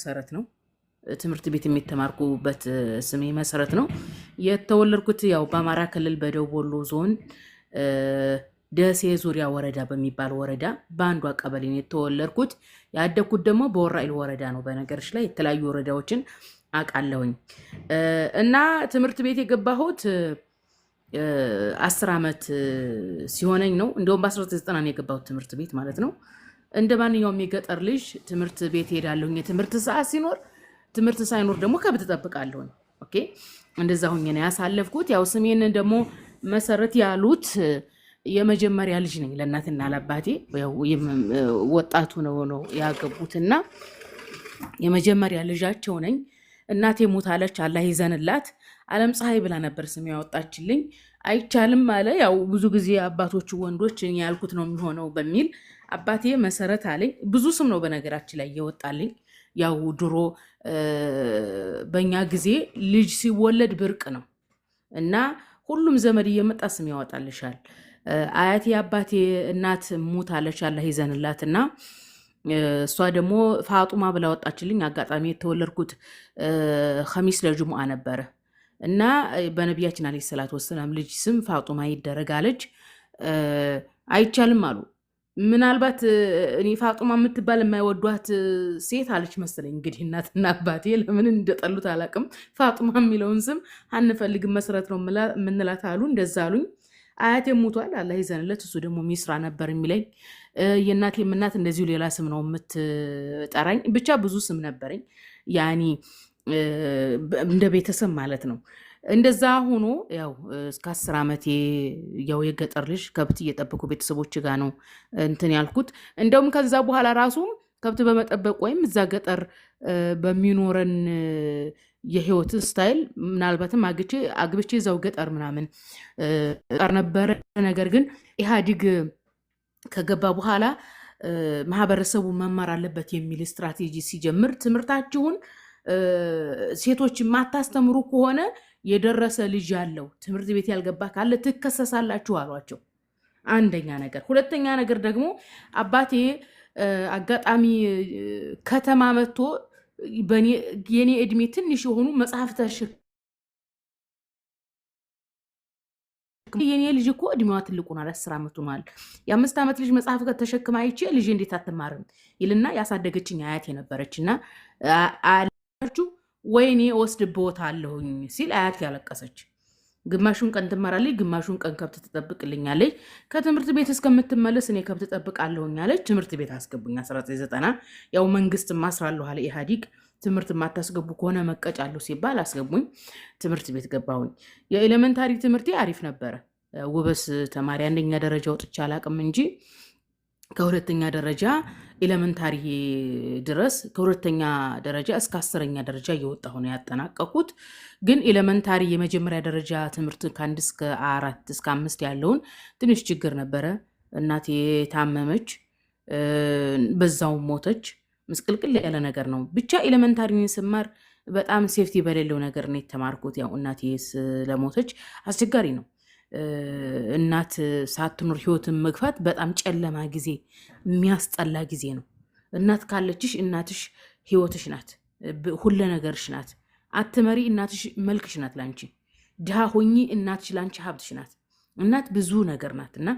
መሰረት ነው ትምህርት ቤት የሚተማርኩበት ስሜ መሰረት ነው የተወለድኩት ያው በአማራ ክልል በደቡብ ወሎ ዞን ደሴ ዙሪያ ወረዳ በሚባል ወረዳ በአንዷ ቀበሌ ነው የተወለድኩት ያደግኩት ደግሞ በወራኢል ወረዳ ነው በነገርሽ ላይ የተለያዩ ወረዳዎችን አቃለሁኝ እና ትምህርት ቤት የገባሁት 10 ዓመት ሲሆነኝ ነው እንደውም በ1990 ነው የገባሁት ትምህርት ቤት ማለት ነው እንደ ማንኛውም የገጠር ልጅ ትምህርት ቤት ሄዳለሁኝ የትምህርት ሰዓት ሲኖር ትምህርት ሳይኖር ደግሞ ከብት እጠብቃለሁኝ ኦኬ እንደዛ ሆኜ ነው ያሳለፍኩት ያው ስሜን ደግሞ መሰረት ያሉት የመጀመሪያ ልጅ ነኝ ለእናትና ለአባቴ ያው ወጣቱ ነው ያገቡትና የመጀመሪያ ልጃቸው ነኝ እናቴ ሞታለች አላህ ይዘንላት ዓለም ፀሐይ ብላ ነበር ስም ያወጣችልኝ አይቻልም አለ ያው ብዙ ጊዜ አባቶቹ ወንዶች እኔ ያልኩት ነው የሚሆነው በሚል አባቴ መሰረት አለኝ ብዙ ስም ነው በነገራችን ላይ ይወጣልኝ ያው ድሮ በእኛ ጊዜ ልጅ ሲወለድ ብርቅ ነው እና ሁሉም ዘመድ እየመጣ ስም ያወጣልሻል አያቴ አባቴ እናት ሞታለች አላህ ይዘንላትና እሷ ደግሞ ፋጡማ ብላ ወጣችልኝ አጋጣሚ የተወለድኩት ኸሚስ ለጁሙአ ነበር እና በነቢያችን አለይሂ ሰላቱ ወሰለም ልጅ ስም ፋጡማ ይደረጋለች አይቻልም አሉ ምናልባት እኔ ፋጡማ የምትባል የማይወዷት ሴት አለች መሰለኝ እንግዲህ እናትና አባቴ ለምን እንደጠሉት አላቅም ፋጡማ የሚለውን ስም አንፈልግም መሰረት ነው ምንላት አሉ እንደዛ አሉኝ አያቴ ሞቷል አላህ ይዘንለት እሱ ደግሞ ሚስራ ነበር የሚለኝ የእናቴም እናት እንደዚሁ ሌላ ስም ነው የምትጠራኝ ብቻ ብዙ ስም ነበረኝ ያኒ እንደ ቤተሰብ ማለት ነው እንደዛ ሆኖ ያው እስከ 10 ዓመቴ ያው የገጠር ልጅ ከብት እየጠበቁ ቤተሰቦች ጋር ነው እንትን ያልኩት እንደውም ከዛ በኋላ ራሱ ከብት በመጠበቅ ወይም እዛ ገጠር በሚኖረን የህይወት ስታይል ምናልባትም አግብቼ እዛው ገጠር ምናምን ቀር ነበረ ነገር ግን ኢህአዲግ ከገባ በኋላ ማህበረሰቡ መማር አለበት የሚል ስትራቴጂ ሲጀምር ትምህርታችሁን ሴቶች ማታስተምሩ ከሆነ የደረሰ ልጅ ያለው ትምህርት ቤት ያልገባ ካለ ትከሰሳላችሁ አሏቸው አንደኛ ነገር ሁለተኛ ነገር ደግሞ አባቴ አጋጣሚ ከተማ መጥቶ የኔ እድሜ ትንሽ የሆኑ መጽሐፍ የኔ ልጅ እኮ እድሜዋ ትልቁ ነው 10 ዓመቱ ነው የ5 ዓመት ልጅ መጽሐፍ ከተሸክማ አይቼ ልጅ እንዴት አትማርም ይልና ያሳደገችኝ አያቴ ነበረችና አላችሁ ወይኔ ወስድብዎታለሁኝ ሲል አያቴ ያለቀሰች ግማሹን ቀን ትማራለች ግማሹን ቀን ከብት ትጠብቅልኛለች ከትምህርት ቤት እስከምትመለስ እኔ ከብት ትጠብቃለሁኝ አለች ትምህርት ቤት አስገቡኝ 1990 ያው መንግስት ማስራለሁ አለ ኢህአዲግ ትምህርት ማታስገቡ ከሆነ መቀጫለሁ ሲባል አስገቡኝ ትምህርት ቤት ገባሁኝ የኤሌመንታሪ ትምህርቴ አሪፍ ነበረ ውበስ ተማሪ አንደኛ ደረጃ ወጥቼ አላቅም እንጂ ከሁለተኛ ደረጃ ኤሌመንታሪ ድረስ ከሁለተኛ ደረጃ እስከ 10ኛ ደረጃ እየወጣሁ ነው ያጠናቀቅኩት ግን ኤሌመንታሪ የመጀመሪያ ደረጃ ትምህርት ከ1 እስከ 4 እስከ 5 ያለውን ትንሽ ችግር ነበረ እናቴ ታመመች በዛው ሞተች ምስቅልቅል ያለ ነገር ነው ብቻ ኤሌመንታሪን ስማር በጣም ሴፍቲ በሌለው ነገር ነው የተማርኩት ያው እናቴ ስለሞተች አስቸጋሪ ነው እናት ሳትኖር ህይወትን መግፋት በጣም ጨለማ ጊዜ የሚያስጠላ ጊዜ ነው እናት ካለችሽ እናትሽ ህይወትሽ ናት ሁሉ ነገርሽ ናት አትመሪ እናትሽ መልክሽ ናት ላንቺ ድሃ ሆኚ እናትሽ ላንቺ ሀብትሽ ናት እናት ብዙ ነገር ናትና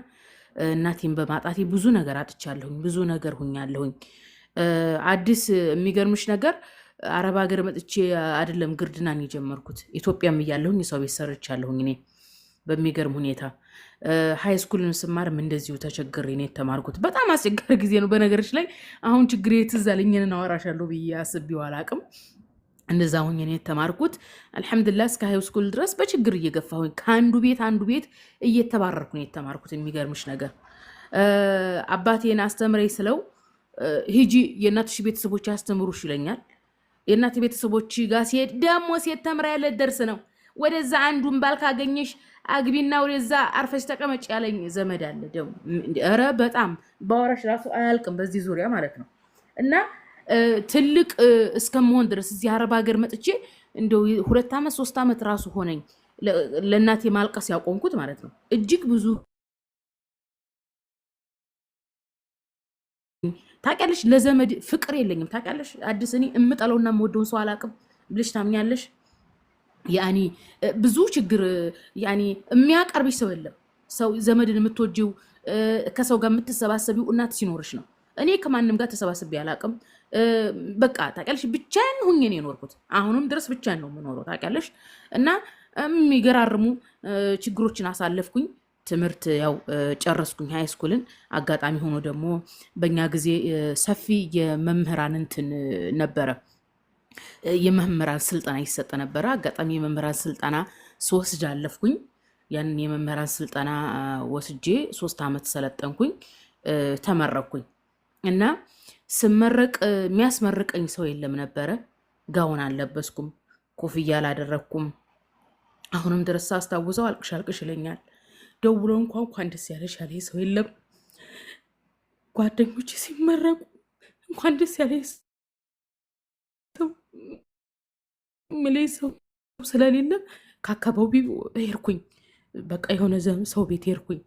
እናቴን በማጣቴ ብዙ ነገር አጥቻለሁኝ ብዙ ነገር ሆኛለሁኝ አዲስ የሚገርምሽ ነገር አረብ ሀገር መጥቼ አይደለም ግርድናን የጀመርኩት ኢትዮጵያም እያለሁኝ ሰው ቤት ሰርቻለሁኝ እኔ በሚገርም ሁኔታ ሃይ ስኩልን ስማርም እንደዚሁ ተቸግሬ ነው የተማርኩት በጣም አስቸጋሪ ጊዜ ነው በነገርሽ ላይ አሁን ችግሬ ትዝ አለኝና አወራሻለሁ ብዬ አስቤው አላቅም እንደዛ ሆኜ ነው የተማርኩት አልহামዱሊላህ እስከ ሃይ ስኩል ድረስ በችግር እየገፋሁኝ ከአንዱ ቤት እየተባረርኩ ነው የተማርኩት የሚገርምሽ ነገር አባቴን አስተምረኝ ስለው ሂጂ የእናትሽ ቤተሰቦች ያስተምሩሽ ይለኛል የእናት ቤተሰቦች ጋር ሲሄድ ደሞ ሴት ተምራ ያለ ደርስ ነው ወደዛ አንዱን ባል ካገኘሽ አግቢና ወደዛ አርፈሽ ተቀመጭ ያለኝ ዘመድ አለ ደሞ ኧረ በጣም ባወራሽ ራሱ አያልቅም በዚህ ዙሪያ ማለት ነው እና ትልቅ እስከመሆን ድረስ እዚህ አረብ ሀገር መጥቼ እንደው 2 ዓመት 3 ዓመት ራሱ ሆነኝ ለእናቴ ማልቀስ ያቆምኩት ማለት ነው እጅግ ብዙ ታውቂያለሽ፣ ለዘመድ ፍቅር የለኝም ታውቂያለሽ። አዲስ እኔ እምጠለውና የምወደውን ሰው አላውቅም ብለሽ ታምኛለሽ? ያኒ ብዙ ችግር ያኒ የሚያቀርብሽ ሰው የለም። ሰው ዘመድን የምትወጂው ከሰው ጋር የምትሰባሰቢው እናት ሲኖርሽ ነው። እኔ ከማንም ጋር ተሰባስቤ አላውቅም። በቃ ታውቂያለሽ፣ ብቻዬን ሁኜ ነው የኖርኩት። አሁንም ድረስ ብቻዬን ነው የምኖረው ታውቂያለሽ። እና የሚገራርሙ ችግሮችን አሳለፍኩኝ። ትምህርት ያው ጨረስኩኝ ሃይ ስኩልን። አጋጣሚ ሆኖ ደግሞ በእኛ ጊዜ ሰፊ የመምህራን እንትን ነበረ፣ የመምህራን ስልጠና ይሰጥ ነበረ። አጋጣሚ የመምህራን ስልጠና ስወስድ አለፍኩኝ። ያንን የመምህራን ስልጠና ወስጄ 3 ዓመት ሰለጠንኩኝ፣ ተመረቅኩኝ። እና ስመረቅ የሚያስመርቀኝ ሰው የለም ነበረ። ጋውን አልለበስኩም፣ ኮፍያ አላደረግኩም። አሁንም ድረስ አስታውሰው አልቅሽ አልቅሽ ይለኛል። ደውሎ እንኳን ደስ ያለሽ ያለ ሰው የለም። ጓደኞች ሲመረቁ እንኳን ደስ ያለ ሰው ሰው ስለሌለ ከአካባቢው ሄድኩኝ። በቃ የሆነ ሰው ቤት ሄድኩኝ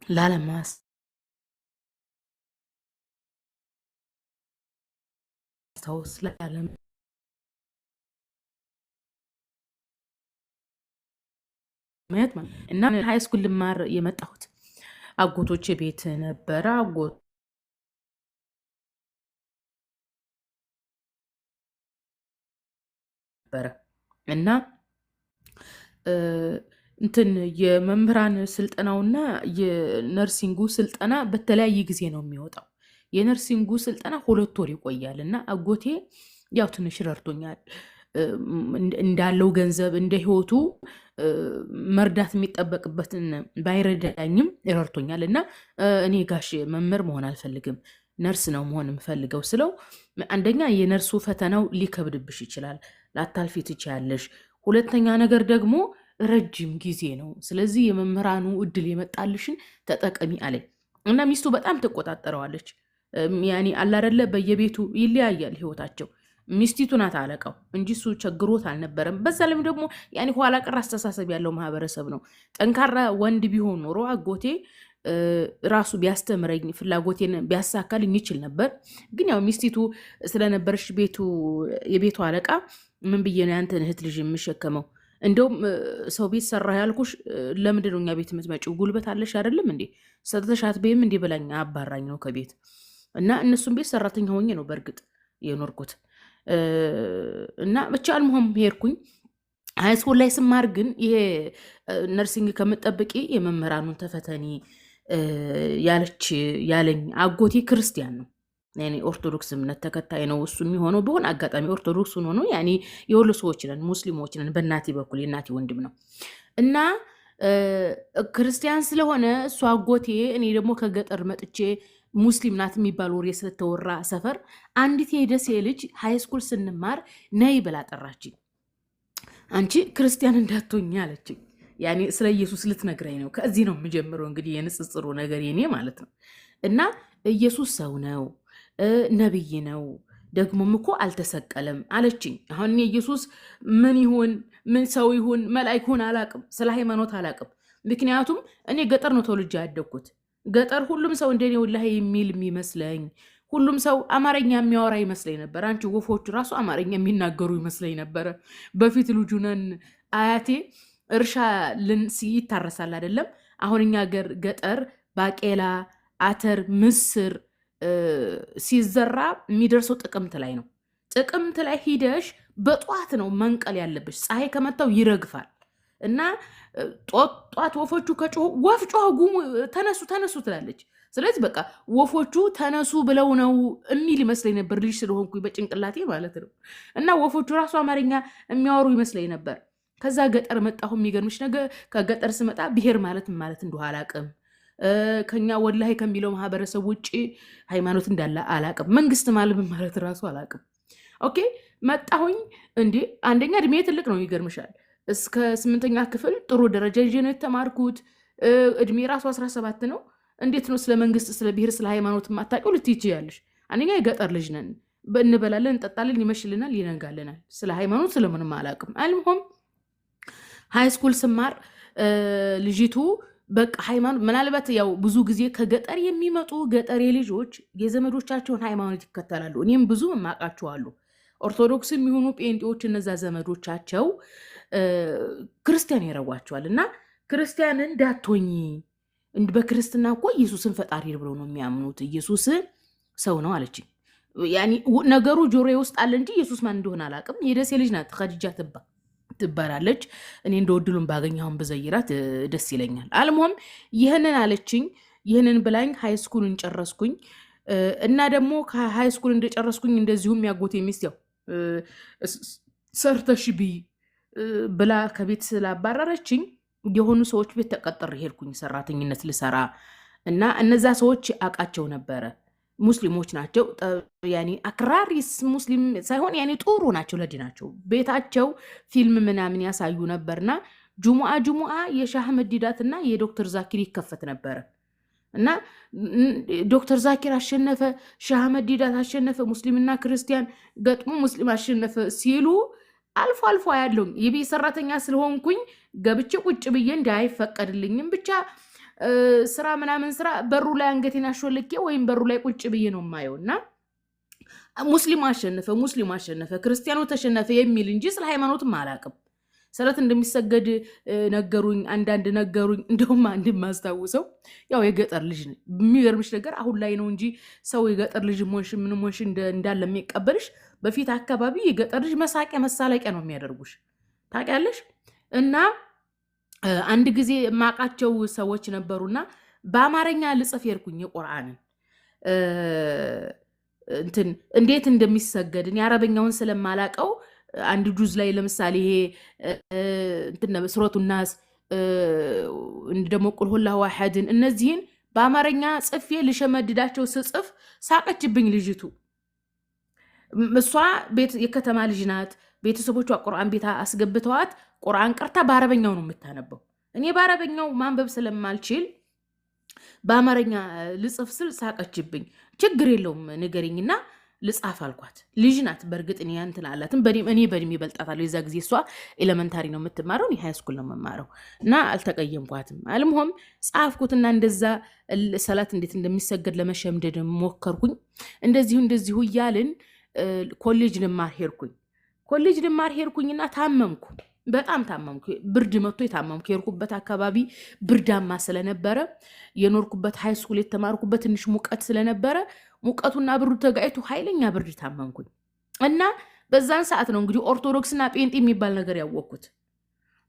ላለማስ ታውስ ለዓለም ማየት ማለት እና ሃይ ስኩል ልማር የመጣሁት አጎቶቼ ቤት ነበረ። አጎት ነበረ እና እንትን የመምህራን ስልጠናውና የነርሲንጉ ስልጠና በተለያየ ጊዜ ነው የሚወጣው። የነርሲንጉ ስልጠና 2 ወር ይቆያል እና አጎቴ ያው ትንሽ ረድቶኛል። እንዳለው ገንዘብ እንደ ህይወቱ መርዳት የሚጠበቅበትን ባይረዳኝም ረድቶኛል። እና እኔ ጋሽ መምህር መሆን አልፈልግም፣ ነርስ ነው መሆን የምፈልገው ስለው፣ አንደኛ የነርሱ ፈተናው ሊከብድብሽ ይችላል፣ ላታልፊ ትችያለሽ። ሁለተኛ ነገር ደግሞ ረጅም ጊዜ ነው። ስለዚህ የመምህራኑ እድል የመጣልሽን ተጠቀሚ አለኝ። እና ሚስቱ በጣም ትቆጣጠረዋለች። ያኔ አላደለ በየቤቱ ይለያያል ህይወታቸው። ሚስቲቱ ናት አለቃው እንጂ እሱ ቸግሮት አልነበረም። በዛ ላይም ደግሞ ያኔ ኋላ ቀር አስተሳሰብ ያለው ማህበረሰብ ነው። ጠንካራ ወንድ ቢሆን ኖሮ አጎቴ ራሱ ቢያስተምረኝ ፍላጎቴን ቢያሳካልኝ ይችል ነበር። ግን ያው ሚስቲቱ ስለነበረች የቤቱ አለቃ ምን ብዬ ነው ያንተን እህት ልጅ የምሸከመው? እንደውም ሰው ቤት ሰራ ያልኩሽ ለምንድን ነው እኛ ቤት የምትመጪው? ጉልበት አለሽ አይደለም እንዴ? ሰተሻት በይም እንዲህ ብላኝ አባራኝ ነው ከቤት። እና እነሱም ቤት ሰራተኛ ሆኜ ነው በእርግጥ የኖርኩት። እና ብቻ አልሞም ሄድኩኝ። ሃይስኩል ላይ ስማር ግን ይሄ ነርሲንግ ከምጠብቂ የመምህራኑን ተፈተኒ ያለኝ አጎቴ ክርስቲያን ነው። ያኔ ኦርቶዶክስ እምነት ተከታይ ነው እሱ የሚሆነው። በሆነ አጋጣሚ ኦርቶዶክስ ሆኖ ያኔ የሁሉ ሰዎች ነን፣ ሙስሊሞች ነን። በእናቴ በኩል የእናቴ ወንድም ነው እና ክርስቲያን ስለሆነ እሱ አጎቴ፣ እኔ ደግሞ ከገጠር መጥቼ ሙስሊም ናት የሚባል ወሬ ስለተወራ ሰፈር አንዲት የደሴ ልጅ ሃይስኩል ስንማር ነይ ብላ ጠራችኝ። አንቺ ክርስቲያን እንዳትሆኝ አለችኝ። ያኔ ስለ ኢየሱስ ልትነግረኝ ነው። ከዚህ ነው የምጀምረው እንግዲህ የንጽጽሩ ነገር የኔ ማለት ነው። እና ኢየሱስ ሰው ነው፣ ነብይ ነው፣ ደግሞም እኮ አልተሰቀለም አለችኝ። አሁን እኔ ኢየሱስ ምን ይሁን ምን ሰው ይሁን መላእክት ይሁን አላቅም፣ ስለ ሃይማኖት አላቅም። ምክንያቱም እኔ ገጠር ነው ተወልጄ ያደግኩት። ገጠር ሁሉም ሰው እንደኔ ወላሂ የሚል የሚመስለኝ፣ ሁሉም ሰው አማርኛ የሚያወራ ይመስለኝ ነበር። አንቺ ወፎቹ ራሱ አማርኛ የሚናገሩ ይመስለኝ ነበረ። በፊት ልጁነን አያቴ እርሻ ይታረሳል አይደለም? አሁን እኛ ገጠር ባቄላ፣ አተር፣ ምስር ሲዘራ የሚደርሰው ጥቅምት ላይ ነው። ጥቅምት ላይ ሂደሽ በጧት ነው መንቀል ያለብሽ። ፀሐይ ከመታው ይረግፋል። እና ጧት ወፎቹ ከጮሁ ወፍ ጮኸ ጉሙ ተነሱ ተነሱ ትላለች። ስለዚህ በቃ ወፎቹ ተነሱ ብለው ነው የሚል ይመስለኝ ነበር፣ ልጅ ስለሆንኩ በጭንቅላቴ ማለት ነው። እና ወፎቹ ራሱ አማርኛ የሚያወሩ ይመስለኝ ነበር። ከዛ ገጠር መጣሁ። የሚገርምሽ ነገር ከገጠር ስመጣ ብሔር ማለት እንደሆነ አላቅም። ከኛ ወላሂ ከሚለው ማህበረሰብ ውጭ ሃይማኖት እንዳለ አላቅም። መንግስት ማለት ራሱ አላቅም። ኦኬ መጣሁኝ። እንዴ አንደኛ እድሜ ትልቅ ነው፣ ይገርምሻል። እስከ 8ኛ ክፍል ጥሩ ደረጃ ይዤ ነው የተማርኩት። እድሜ ራሱ 17 ነው። እንዴት ነው ስለ መንግስት፣ ስለ ብሔር፣ ስለ ሃይማኖት ማታውቂው ልትይጂ ያለሽ? አንደኛ የገጠር ልጅ ነን። እንበላለን፣ እንጠጣለን፣ ይመሽልናል፣ ይነጋልናል። ስለ ሃይማኖት ስለምንም አላቅም። አልሞም ሃይስኩል ስማር ልጅቱ በቃ ሃይማኖት ምናልባት ያው ብዙ ጊዜ ከገጠር የሚመጡ ገጠሬ ልጆች የዘመዶቻቸውን ሃይማኖት ይከተላሉ። እኔም ብዙ ማቃቸው አሉ። ኦርቶዶክስም የሚሆኑ ጴንጤዎች እነዛ ዘመዶቻቸው ክርስቲያን ያረጓቸዋል እና ክርስቲያን እንዳትሆኝ በክርስትና እኮ ኢየሱስን ፈጣሪ ብለው ነው የሚያምኑት። ኢየሱስ ሰው ነው አለችኝ። ያኒ ነገሩ ጆሮዬ ውስጥ አለ እንጂ ኢየሱስ ማን እንደሆነ አላውቅም። የደሴ ልጅ ናት ኸዲጃ ትባላለች። እኔ እንደወድሉን ባገኘውን በዘይራት ደስ ይለኛል። አልሞም ይህንን አለችኝ። ይህንን ብላኝ ሃይስኩልን ጨረስኩኝ እና ደግሞ ከሃይስኩል እንደጨረስኩኝ እንደዚሁም ያጎቴ ሚስት ያው ሰርተሽ ቢ ብላ ከቤት ስላባረረችኝ የሆኑ ሰዎች ቤት ተቀጥሬ ሄድኩኝ ሰራተኝነት ልሰራ እና እነዛ ሰዎች አውቃቸው ነበረ። ሙስሊሞች ናቸው። ያኔ አክራሪስ ሙስሊም ሳይሆን ያኔ ጥሩ ናቸው፣ ለዲናቸው። ቤታቸው ፊልም ምናምን ያሳዩ ነበርና ጁሙአ የሻህ መዲዳትና የዶክተር ዛኪር ይከፈት ነበረ እና ዶክተር ዛኪር አሸነፈ፣ ሻህ መዲዳት አሸነፈ፣ ሙስሊምና ክርስቲያን ገጥሞ ሙስሊም አሸነፈ ሲሉ አልፎ አልፎ ያለው የቤት ሰራተኛ ስለሆንኩኝ ገብቼ ቁጭ ብዬ እንዳይፈቀድልኝም ብቻ ስራ ምናምን ስራ በሩ ላይ አንገቴን አሾልኬ ወይም በሩ ላይ ቁጭ ብዬ ነው የማየው እና ሙስሊም አሸነፈ ክርስቲያኑ ተሸነፈ የሚል እንጂ ስለ ሃይማኖትም አላውቅም። ሰላት እንደሚሰገድ ነገሩኝ፣ አንዳንድ ነገሩኝ። እንደውም አንድ ማስታውሰው ያው የገጠር ልጅ ነው። የሚገርምሽ ነገር አሁን ላይ ነው እንጂ ሰው የገጠር ልጅ ሞሽ ምን ሞሽ እንዳለ የሚቀበልሽ በፊት አካባቢ የገጠር ልጅ መሳቂያ መሳለቂያ ነው የሚያደርጉሽ ታውቂያለሽ። እና አንድ ጊዜ ማቃቸው ሰዎች ነበሩና በአማርኛ ልጽፍ የርኩኝ የቁርአንን እንትን እንዴት እንደሚሰገድን የአረበኛውን ስለማላቀው አንድ ጁዝ ላይ ለምሳሌ ይሄ እንትን ሱረቱ ናስ ደግሞ ቁል ሁላሁ አሐድን እነዚህን በአማርኛ ጽፌ ልሸመድዳቸው ስጽፍ ሳቀችብኝ ልጅቱ። እሷ ቤት የከተማ ልጅ ናት። ቤተሰቦቿ ቁርአን ቤት አስገብተዋት ቁርአን ቀርታ በአረበኛው ነው የምታነበው። እኔ በአረበኛው ማንበብ ስለማልችል በአማርኛ ልጽፍ ስል ሳቀችብኝ። ችግር የለውም ንገሪኝና ልጻፍ አልኳት። ልጅ ናት በእርግጥ እኔ እንትን አላትም። እኔ በእድሜ በልጣታለሁ። የዛ ጊዜ እሷ ኤሌመንታሪ ነው የምትማረው፣ እኔ ሃይስኩል ነው የምማረው እና አልተቀየምኳትም። አልሞም ጻፍኩትና እንደዛ ሰላት እንዴት እንደሚሰገድ ለመሸምደድ ሞከርኩኝ። እንደዚሁ እያልን ኮሌጅ ልማር ሄድኩኝና ታመምኩ። በጣም ታመምኩ። ብርድ መጥቶ የታመምኩ። የኖርኩበት አካባቢ ብርዳማ ስለነበረ የኖርኩበት ሃይስኩል የተማርኩበት ትንሽ ሙቀት ስለነበረ ሙቀቱና ብርዱ ተጋይቶ ኃይለኛ ብርድ ታመምኩኝ እና በዛን ሰዓት ነው እንግዲህ ኦርቶዶክስና ጴንጤ የሚባል ነገር ያወቅኩት።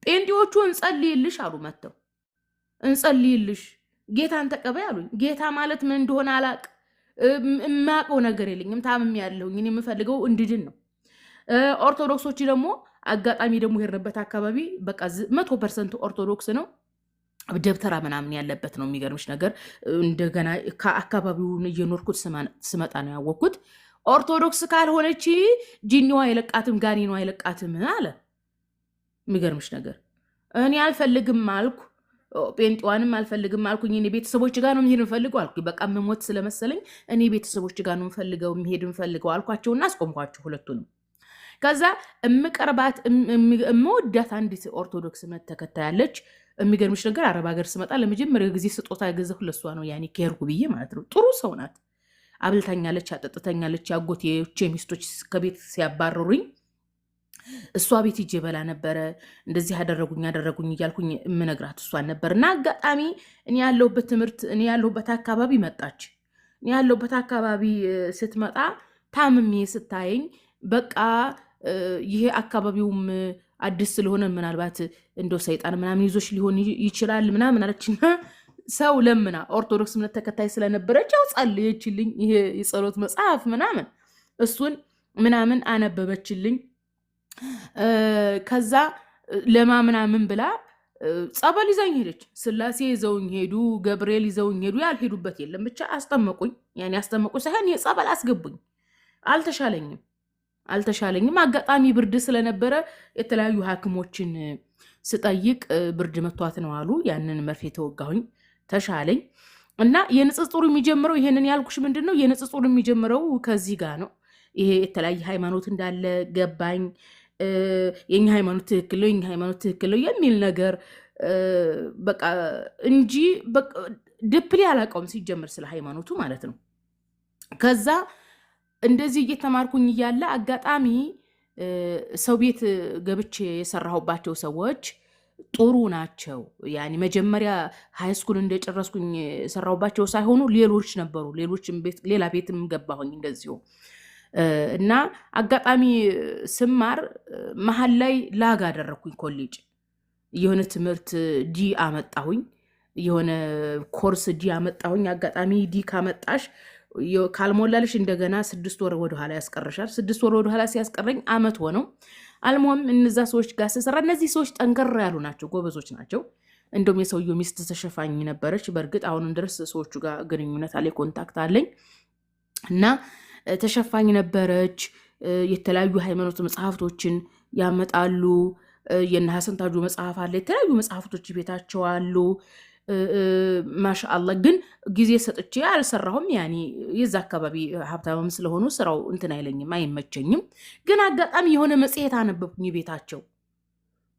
ጴንጤዎቹ እንጸልይልሽ አሉ። መጥተው እንጸልይልሽ ጌታን ተቀበይ አሉኝ። ጌታ ማለት ምን እንደሆነ አላቅ የማውቀው ነገር የለኝም። ታምም ያለሁኝ እኔ የምፈልገው እንድድን ነው። ኦርቶዶክሶች ደግሞ አጋጣሚ ደግሞ ሄድንበት አካባቢ በቃ 100% ኦርቶዶክስ ነው። ደብተራ ምናምን ያለበት ነው። የሚገርምሽ ነገር እንደገና ከአካባቢውን እየኖርኩት ስመጣ ነው ያወቅኩት። ኦርቶዶክስ ካልሆነች ጂኒዋ አይለቃትም፣ ጋኒኗ አይለቃትም አለ። የሚገርምሽ ነገር እኔ አልፈልግም አልኩ። ጴንጤዋንም አልፈልግም አልኩኝ። እኔ ቤተሰቦች ጋር ነው መሄድ የምፈልገው አልኩ። በቃ መሞት ስለመሰለኝ እኔ ቤተሰቦች ጋር ነው መሄድ የምፈልገው አልኳቸውና አስቆምኳቸው ሁለቱንም። ከዛ እምቀርባት እምወዳት አንዲት ኦርቶዶክስ እምነት ተከታይ አለች። የሚገርምሽ ነገር አረብ ሀገር ስመጣ ለመጀመሪያ ጊዜ ስጦታ ያገዘሁ ለሷ ነው። ያኔ ከሄድኩ ብዬ ማለት ነው። ጥሩ ሰው ናት። አብልታኛለች፣ አጠጥተኛለች። ያጎቴ ሚስቶች ከቤት ሲያባረሩኝ እሷ ቤት ሂጄ በላ ነበረ። እንደዚህ ያደረጉኝ እያልኩኝ የምነግራት እሷን ነበር። እና አጋጣሚ እኔ ያለሁበት አካባቢ መጣች። እኔ ያለሁበት አካባቢ ስትመጣ ታምሜ ስታየኝ በቃ ይሄ አካባቢውም አዲስ ስለሆነ ምናልባት እንደው ሰይጣን ምናምን ይዞሽ ሊሆን ይችላል ምናምን አለችና ሰው ለምና ኦርቶዶክስ እምነት ተከታይ ስለነበረች ያው ጸልየችልኝ። ይሄ የጸሎት መጽሐፍ ምናምን እሱን ምናምን አነበበችልኝ። ከዛ ለማምናምን ብላ ጸበል ይዘኝ ሄደች። ስላሴ ይዘውኝ ሄዱ፣ ገብርኤል ይዘውኝ ሄዱ። ያልሄዱበት የለም። ብቻ አስጠመቁኝ። ያኔ አስጠመቁኝ ሳይሆን የጸበል አስገቡኝ። አልተሻለኝም። አጋጣሚ ብርድ ስለነበረ የተለያዩ ሐኪሞችን ስጠይቅ ብርድ መቷት ነው አሉ። ያንን መርፌ ተወጋሁኝ፣ ተሻለኝ። እና የንጽጽሩ የሚጀምረው ይሄንን ያልኩሽ ምንድን ነው? የንጽጽሩ የሚጀምረው ከዚህ ጋር ነው። ይሄ የተለያየ ሃይማኖት እንዳለ ገባኝ። የኛ ሃይማኖት ትክክል ነው የሚል ነገር በቃ እንጂ በቃ ድፕሊ አላውቀውም ሲጀምር ስለ ሃይማኖቱ ማለት ነው። ከዛ እንደዚህ እየተማርኩኝ እያለ አጋጣሚ ሰው ቤት ገብቼ የሰራሁባቸው ሰዎች ጥሩ ናቸው። ያኔ መጀመሪያ ሃይስኩል እንደጨረስኩኝ የሰራሁባቸው ሳይሆኑ ሌሎች ነበሩ። ሌላ ቤትም ገባሁኝ እንደዚሁ እና አጋጣሚ ስማር መሀል ላይ ላግ አደረግኩኝ። ኮሌጅ የሆነ ትምህርት ዲ አመጣሁኝ፣ የሆነ ኮርስ ዲ አመጣሁኝ። አጋጣሚ ዲ ካመጣሽ ካልሞላልሽ እንደገና 6 ወር ወደኋላ ያስቀርሻል። 6 ወር ወደኋላ ሲያስቀረኝ አመት ሆነው። አልሞም እነዛ ሰዎች ጋር ስሰራ እነዚህ ሰዎች ጠንከር ያሉ ናቸው፣ ጎበዞች ናቸው። እንደውም የሰውየው ሚስት ተሸፋኝ ነበረች። በእርግጥ አሁንም ድረስ ሰዎቹ ጋር ግንኙነት አለ፣ ኮንታክት አለኝ እና ተሸፋኝ ነበረች። የተለያዩ ሃይማኖት መጽሐፍቶችን ያመጣሉ። የነ ሐሰን ታጁ መጽሐፍ አለ፣ የተለያዩ መጽሐፍቶች ቤታቸው አሉ። ማሻአላ ግን ጊዜ ሰጥቼ አልሰራሁም። ያኔ የዛ አካባቢ ሀብታምም ስለሆኑ ስራው እንትን አይለኝም፣ አይመቸኝም። ግን አጋጣሚ የሆነ መጽሔት አነበብኩኝ ቤታቸው።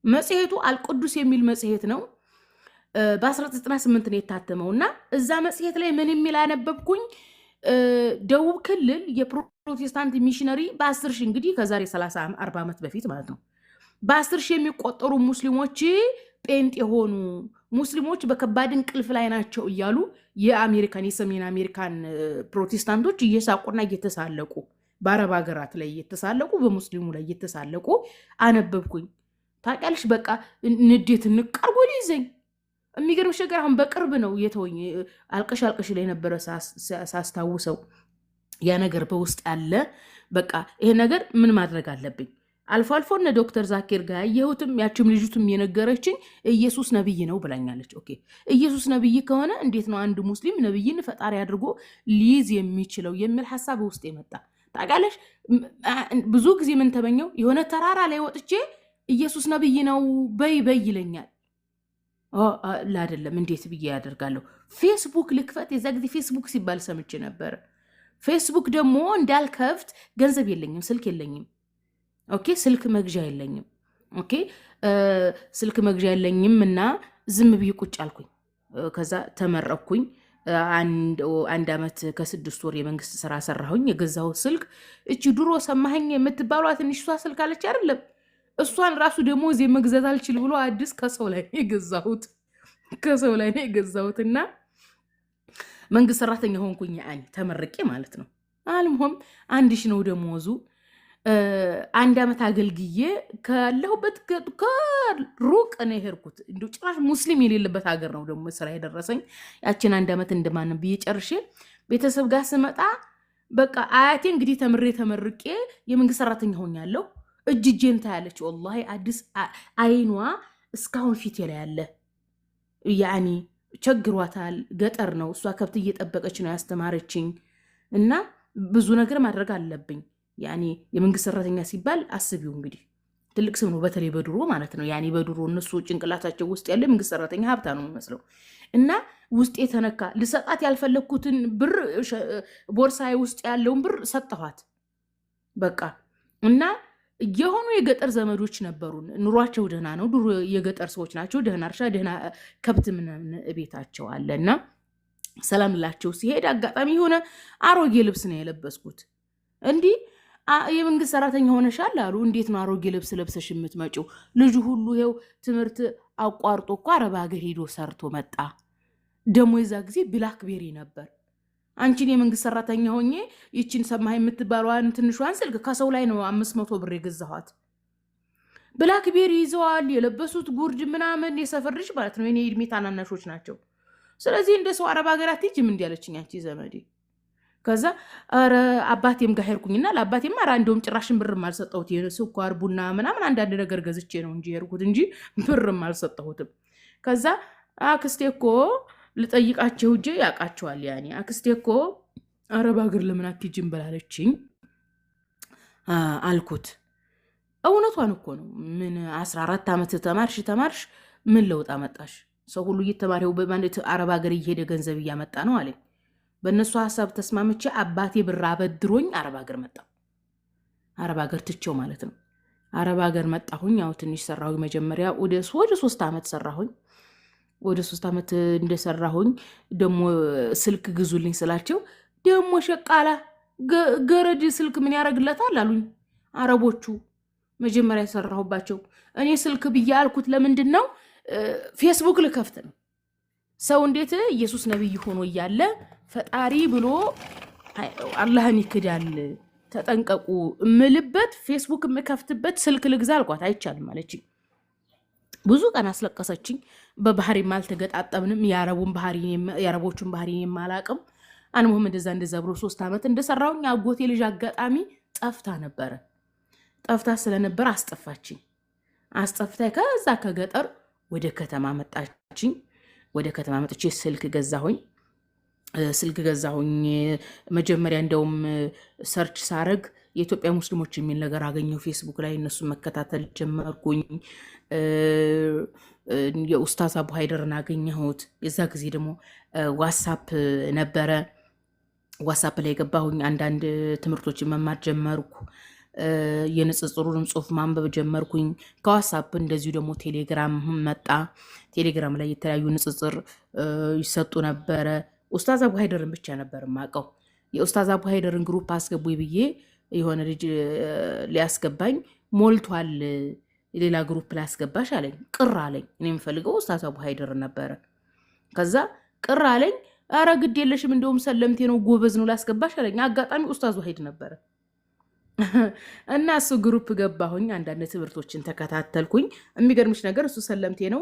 መጽሔቱ አልቅዱስ የሚል መጽሔት ነው። በ1998 ነው የታተመው እና እዛ መጽሔት ላይ ምን የሚል አነበብኩኝ? ደቡብ ክልል የፕሮቴስታንት ሚሽነሪ በ10 ሺህ እንግዲህ ከዛሬ 30-40 ዓመት በፊት ማለት ነው በ10 ሺህ የሚቆጠሩ ሙስሊሞች ጴንጥ የሆኑ ሙስሊሞች በከባድ እንቅልፍ ላይ ናቸው እያሉ የሰሜን አሜሪካን ፕሮቴስታንቶች እየሳቁና እየተሳለቁ በአረብ ሀገራት ላይ እየተሳለቁ በሙስሊሙ ላይ እየተሳለቁ አነበብኩኝ። ታውቂያለሽ በቃ ንዴት ንቀርቦ ሊይዘኝ። የሚገርምሽ ነገር አሁን በቅርብ ነው የተወኝ። አልቀሽ ላይ ነበረ ሳስታውሰው ያ ነገር በውስጥ ያለ በቃ ይሄ ነገር ምን ማድረግ አለብኝ። አልፎ አልፎ እነ ዶክተር ዛኪር ጋር ያየሁትም ያችም ልጅቱም የነገረችኝ ኢየሱስ ነብይ ነው ብላኛለች። ኦኬ ኢየሱስ ነብይ ከሆነ እንዴት ነው አንድ ሙስሊም ነብይን ፈጣሪ አድርጎ ሊይዝ የሚችለው የሚል ሐሳብ ውስጥ የመጣ ታውቃለሽ። ብዙ ጊዜ ምን ተመኘው የሆነ ተራራ ላይ ወጥቼ ኢየሱስ ነብይ ነው በይ ይለኛል። አይደለም እንዴት ብዬ ያደርጋለሁ? ፌስቡክ ልክፈት። የዛ ጊዜ ፌስቡክ ሲባል ሰምቼ ነበር። ፌስቡክ ደግሞ እንዳልከፍት ገንዘብ የለኝም፣ ስልክ የለኝም። ኦኬ ስልክ መግዣ የለኝም። ኦኬ ስልክ መግዣ የለኝም እና ዝም ብዬ ቁጭ አልኩኝ። ከዛ ተመረኩኝ። አንድ ዓመት ከ6 ወር የመንግስት ስራ ሰራሁኝ። የገዛሁት ስልክ እቺ ድሮ ሰማኸኝ የምትባሏ ትንሿ ስልክ አለች አይደለም? እሷን ራሱ ደግሞ እዚህ መግዛት አልችል ብሎ አዲስ ከሰው ላይ ነው የገዛሁትና መንግስት ሰራተኛ ሆንኩኝ። ያኔ ተመርቄ ማለት ነው። አልሞም 1000 ነው ደሞዙ። 1 ዓመት አገልግዬ ካለሁበት ከሩቅ ነው የሄድኩት። እንዲሁ ጭራሽ ሙስሊም የሌለበት ሀገር ነው ደግሞ ስራ የደረሰኝ። ያችን 1 ዓመት እንደማንም ብዬ ጨርሼ ቤተሰብ ጋር ስመጣ በቃ አያቴ እንግዲህ ተመርቄ የመንግስት ሰራተኛ ሆኛለሁ። እጅጄን ታያለች። ወላሂ አዲስ አይኗ እስካሁን ፊት ላይ ያለ ያኒ ቸግሯታል። ገጠር ነው እሷ፣ ከብት እየጠበቀች ነው ያስተማረችኝ እና ብዙ ነገር ማድረግ አለብኝ። ያኒ የመንግስት ሰራተኛ ሲባል አስቢው እንግዲህ ትልቅ ስም ነው፣ በተለይ በድሮ ማለት ነው። ያኒ በድሮ እነሱ ጭንቅላታቸው ውስጥ ያለ የመንግስት ሰራተኛ ሀብታ ነው የሚመስለው እና ውስጤ ተነካ። ልሰጣት ያልፈለግኩትን ብር ቦርሳዬ ውስጥ ያለውን ብር ሰጠኋት በቃ እና የሆኑ የገጠር ዘመዶች ነበሩን። ኑሯቸው ደህና ነው፣ ድሮ የገጠር ሰዎች ናቸው። ደህና እርሻ፣ ደህና ከብት ምናምን ቤታቸው አለና ሰላም ላቸው ሲሄድ አጋጣሚ የሆነ አሮጌ ልብስ ነው የለበስኩት። እንዲህ የመንግስት ሰራተኛ ሆነሻል አሉ። እንዴት ነው አሮጌ ልብስ ለብሰሽ የምትመጪው? ልጁ ሁሉ ይኸው ትምህርት አቋርጦ እኮ አረብ ሀገር ሄዶ ሰርቶ መጣ። ደግሞ የዛ ጊዜ ብላክቤሪ ነበር። አንቺን የመንግስት ሰራተኛ ሆኜ ይችን ሰማህ የምትባለዋን ትንሿን ስልክ ከሰው ላይ ነው 500 ብር የገዛኋት። ብላክቤሪ ይዘዋል፣ የለበሱት ጉርድ ምናምን፣ የሰፈር ልጅ ማለት ነው። የኔ እድሜ ታናናሾች ናቸው። ስለዚህ እንደ ሰው አረብ ሀገራት ሂጅም እንዲያለችኝ አንቺ ዘመዴ። ከዛ ኧረ አባቴም ጋር ሄድኩኝና ለአባቴም ኧረ እንደውም ጭራሽን ብርም አልሰጠሁት። ስኳር ቡና ምናምን አንዳንድ ነገር ገዝቼ ነው እንጂ ሄድኩት እንጂ ብርም አልሰጠሁትም። ከዛ አክስቴ እኮ ልጠይቃቸው እጄ ያውቃቸዋል። ያኔ አክስቴ እኮ አረብ ሀገር ለምን አትሄጂም ብላለችኝ አልኩት። እውነቷን እኮ ነው። ምን 14 ዓመት ተማርሽ ምን ለውጥ አመጣሽ? ሰው ሁሉ እየተማሪው በማለት አረብ ሀገር እየሄደ ገንዘብ እያመጣ ነው አለኝ። በእነሱ ሀሳብ ተስማምቼ አባቴ ብር አበድሮኝ አረብ ሀገር መጣሁ። አረብ ሀገር ትቼው ማለት ነው። አረብ ሀገር መጣሁኝ። ያው ትንሽ ሰራሁኝ። መጀመሪያ ወደ 3 ዓመት ሰራሁኝ። ወደ 3 ዓመት እንደሰራሁኝ ደግሞ ስልክ ግዙልኝ ስላቸው ደግሞ ሸቃላ ገረድ ስልክ ምን ያደርግለታል አሉኝ አረቦቹ መጀመሪያ የሰራሁባቸው። እኔ ስልክ ብዬ አልኩት ለምንድን ነው ፌስቡክ ልከፍት ነው። ሰው እንዴት ኢየሱስ ነብይ ሆኖ እያለ ፈጣሪ ብሎ አላህን ይክዳል ተጠንቀቁ ምልበት ፌስቡክ የምከፍትበት ስልክ ልግዛ አልኳት። አይቻልም አለችኝ። ብዙ ቀን አስለቀሰችኝ። በባህሪም አልተገጣጠምንም። የአረቦቹን ባህሪ የማላቅም አንሙህም እንደዛ ብሎ 3 ዓመት እንደሰራውኝ አጎቴ ልጅ አጋጣሚ ጠፍታ ነበረ። ጠፍታ ስለነበር አስጠፋችኝ። አስጠፍታ ከዛ ከገጠር ወደ ከተማ መጣችኝ። ወደ ከተማ መጥቼ ስልክ ገዛሁኝ። መጀመሪያ እንደውም ሰርች ሳረግ የኢትዮጵያ ሙስሊሞች የሚል ነገር አገኘው ፌስቡክ ላይ። እነሱን መከታተል ጀመርኩኝ። የኡስታዝ አቡ ሀይደርን አገኘሁት። የዛ ጊዜ ደግሞ ዋትሳፕ ነበረ። ዋትሳፕ ላይ ገባሁኝ። አንዳንድ ትምህርቶችን መማር ጀመርኩ። የንጽጽሩንም ጽሁፍ ማንበብ ጀመርኩኝ። ከዋትሳፕ እንደዚሁ ደግሞ ቴሌግራም መጣ። ቴሌግራም ላይ የተለያዩ ንጽጽር ይሰጡ ነበረ። ኡስታዝ አቡ ሀይደርን ብቻ ነበር ማቀው። የኡስታዝ አቡ ሀይደርን ግሩፕ አስገቡኝ ብዬ የሆነ ልጅ ሊያስገባኝ ሞልቷል፣ ሌላ ግሩፕ ላስገባሽ አለኝ። ቅር አለኝ። እኔ የምፈልገው ኡስታዝ አቡ ሀይደር ነበረ። ከዛ ቅር አለኝ። አረ ግድ የለሽም እንደውም ሰለምቴ ነው ጎበዝ ነው ላስገባሽ አለኝ። አጋጣሚ ኡስታዝ ዋሂድ ነበረ እና እሱ ግሩፕ ገባሁኝ። አንዳንድ ትምህርቶችን ተከታተልኩኝ። የሚገርምሽ ነገር እሱ ሰለምቴ ነው።